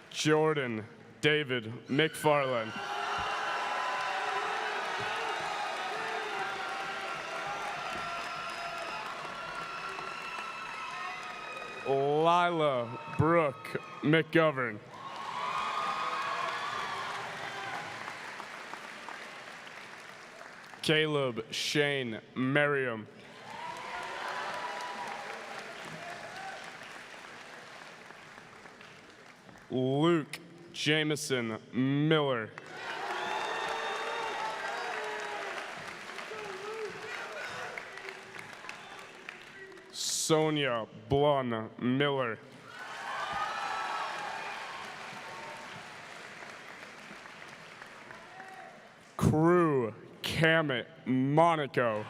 Jordan David McFarland. Lila Brooke McGovern. Caleb Shane Merriam. Luke Jameson Miller. Sonia Blun Miller. Crew Camet Monaco.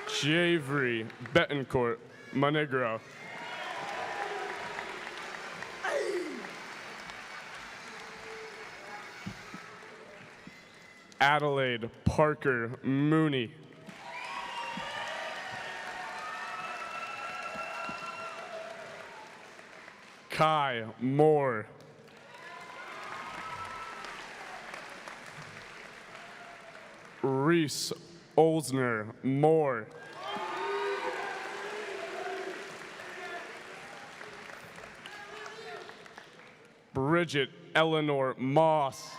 Javery Betancourt Monegro. Adelaide Parker Mooney. Kai Moore. Reese Olsner Moore. Bridget Eleanor Moss.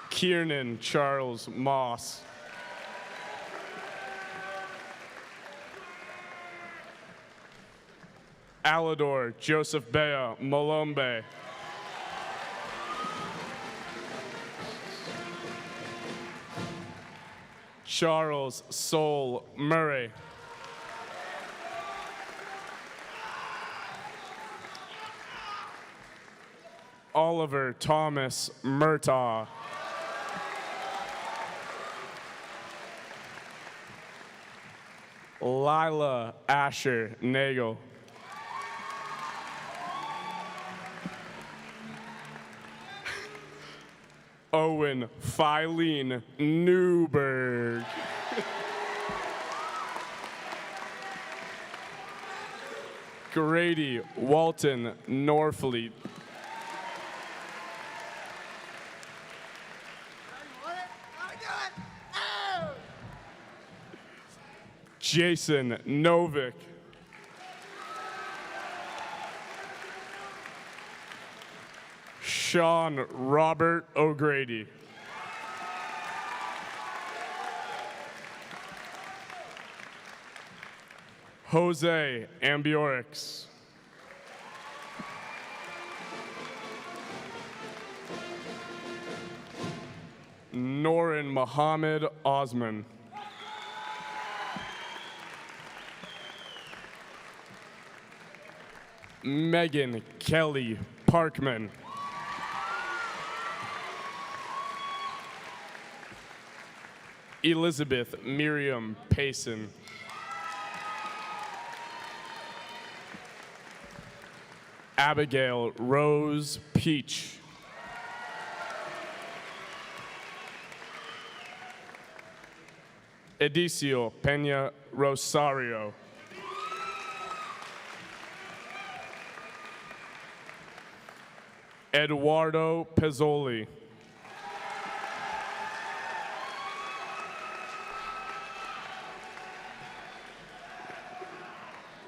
Kiernan Charles Moss. Alador Joseph Bea Malombe. Charles Soul Murray. Oliver Thomas Murtaugh. Lila Asher Nagel. Owen Filene Newberg. Grady Walton Norfleet. Jason Novick. Sean Robert O'Grady. Jose Ambiorix. Norin Muhammad Osman. Megan Kelly Parkman. Elizabeth Miriam Payson. Abigail Rose Peach. Edicio Peña Rosario. Eduardo Pezzoli.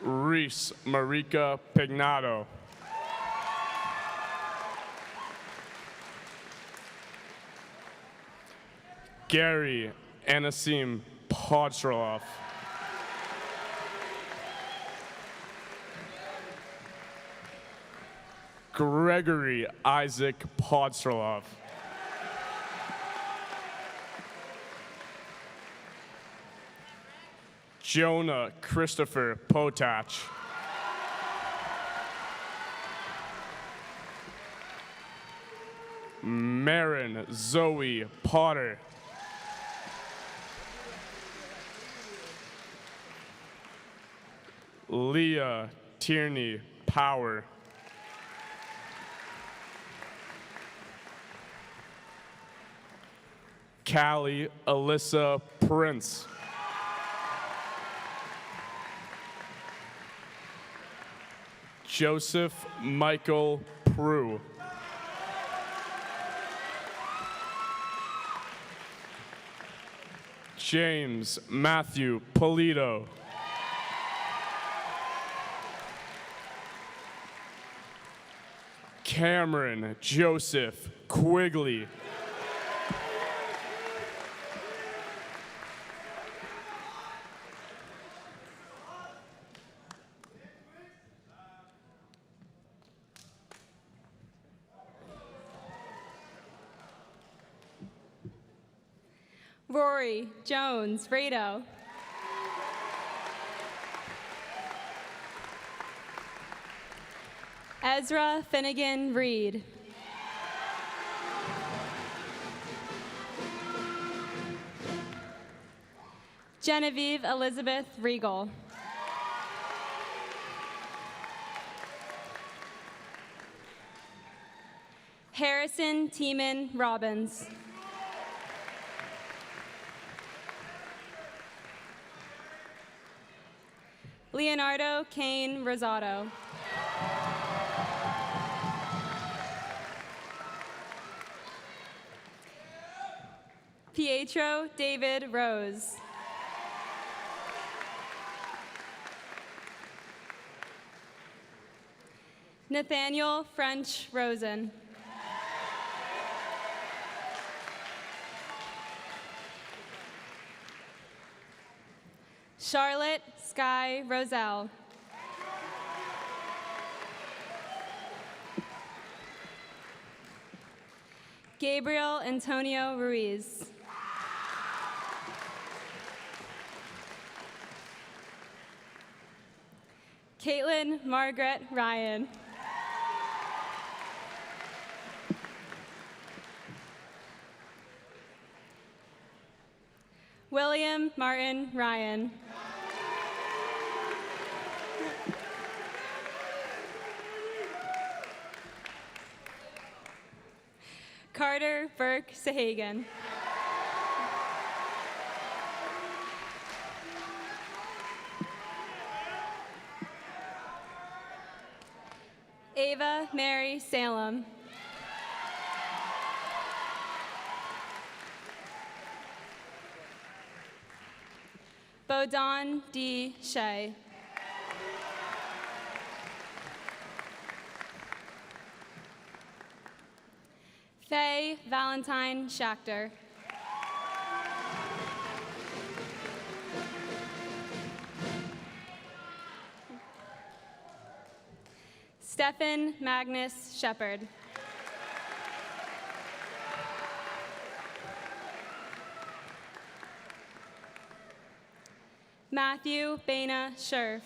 Reese Marika Pignato. Gary Anasim Podstroloff. Gregory Isaac Podstroloff. Jonah Christopher Potach. Marin Zoe Potter. Leah Tierney Power. Callie Alyssa Prince. Joseph Michael Prue. James Matthew Polito. Cameron Joseph Quigley. Rory Jones Rado. Ezra Finnegan Reed. Genevieve Elizabeth Regal. Harrison Tiemann Robbins. Leonardo Kane Rosato. Pietro David Rose. Nathaniel French Rosen. Charlotte Sky Roselle. Gabriel Antonio Ruiz. Caitlin Margaret Ryan. William Martin Ryan. Carter Burke Sahagan. Ava Mary Salem. Bodon D. Shea. Faye Valentine Schachter. Stephen Magnus Shepard. Matthew Baina Scherf.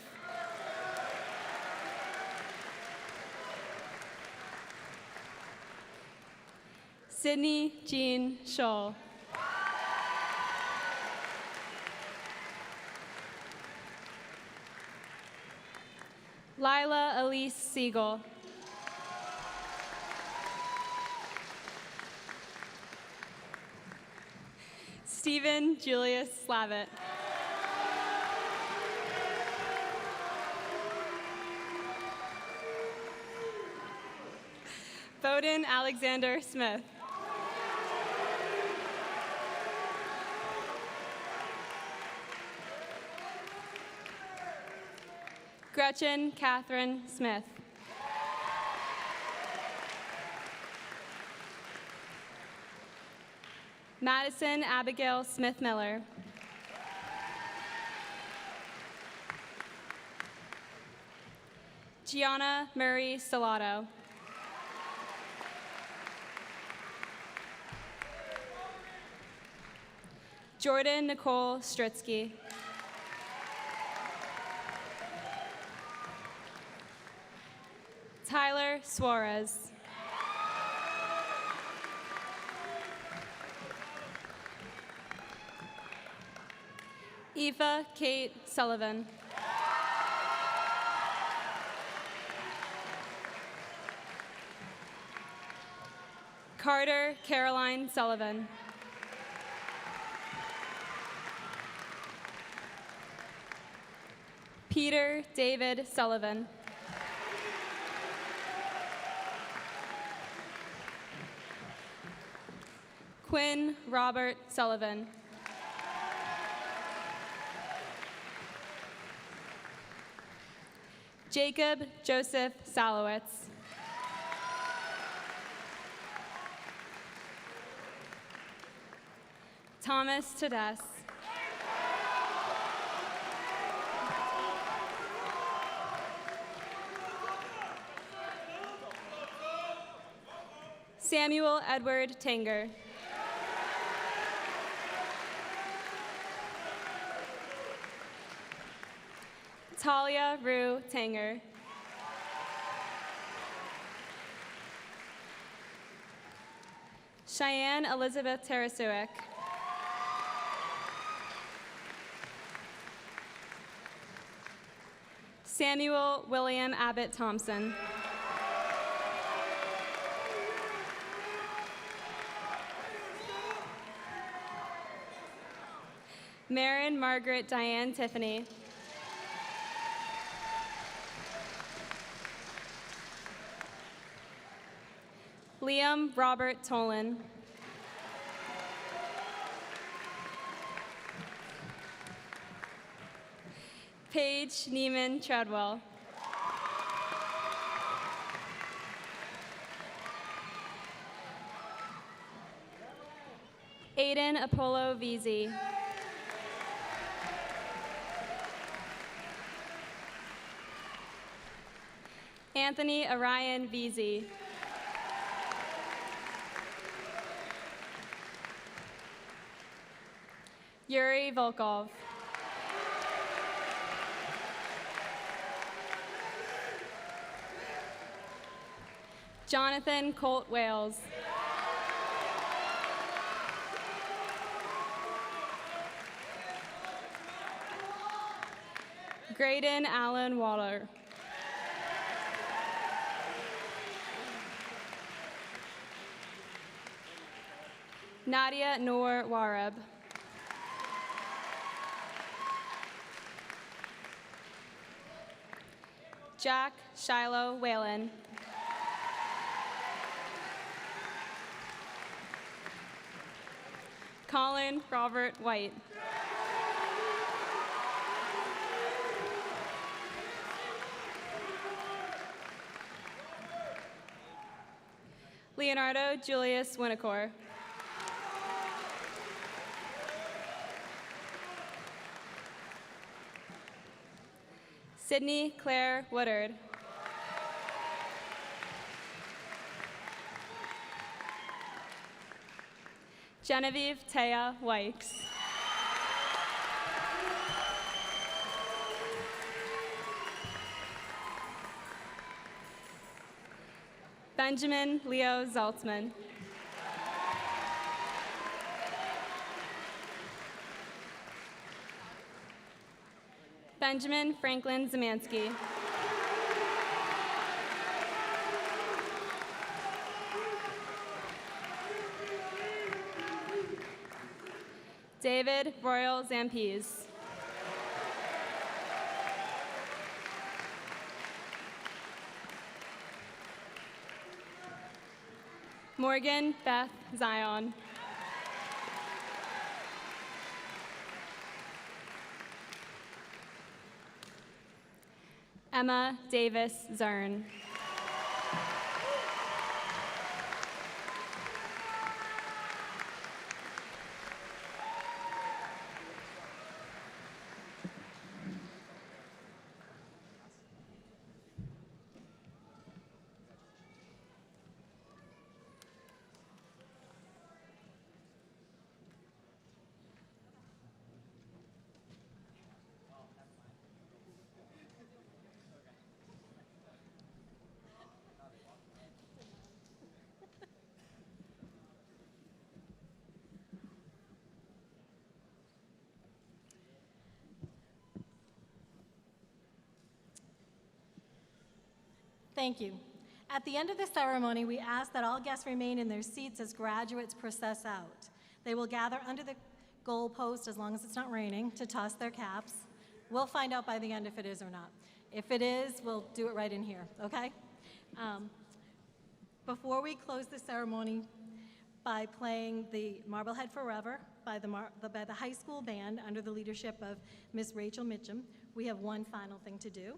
Sydney Jean Scholl. Lila Elise Siegel. Stephen Julius Slavitt. Bowden Alexander Smith. Gretchen Catherine Smith. Madison Abigail Smith Miller. Gianna Murray Stellato. Jordan Nicole Stritsky. Tyler Suarez. Eva Kate Sullivan. Carter Caroline Sullivan. Peter David Sullivan. Quinn Robert Sullivan. Jacob Joseph Salowitz. Thomas Tedesque. Samuel Edward Tanger. Talia Rue Tanger. Cheyenne Elizabeth Tarasuic. Samuel William Abbott Thompson. Marin Margaret Diane Tiffany. Liam Robert Tolan. Paige Neiman Treadwell. Aiden Apollo Veazey. Anthony Orion Veazey. Yuri Volkov. Jonathan Colt Wales. Graydon Allen Waller. Nadia Noor Warab. Jack Shiloh Whalen. Colin Robert White. Leonardo Julius Winnicor. Sydney Claire Woodard. Genevieve Taya Wykes. Benjamin Leo Zaltzman. Benjamin Franklin Zemansky. David Royal Zampese. Morgan Beth Zion. Emma Davis Zern. Thank you. At the end of the ceremony, we ask that all guests remain in their seats as graduates process out. They will gather under the goal post, as long as it's not raining, to toss their caps. We'll find out by the end if it is or not. If it is, we'll do it right in here, okay? Before we close the ceremony by playing the Marblehead Forever by the high school band under the leadership of Miss Rachel Mitchum, we have one final thing to do.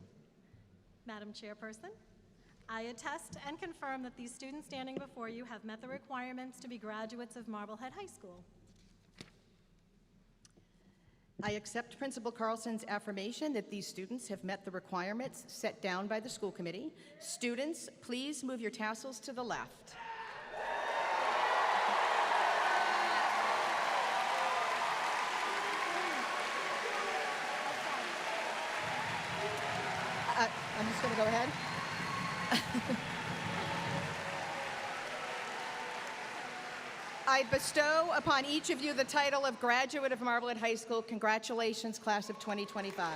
Madam Chairperson, I attest and confirm that these students standing before you have met the requirements to be graduates of Marblehead High School. I accept Principal Carlson's affirmation that these students have met the requirements set down by the school committee. Students, please move your tassels to the left. I'm just going to go ahead. I bestow upon each of you the title of Graduate of Marblehead High School. Congratulations, class of 2025.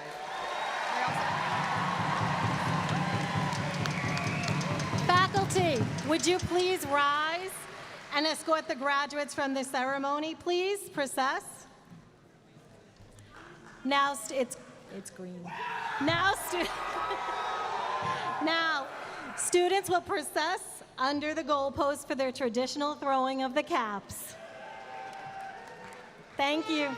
Faculty, would you please rise and escort the graduates from the ceremony, please? Process. Now, it's green. Now, students will process under the goalpost for their traditional throwing of the caps. Thank you.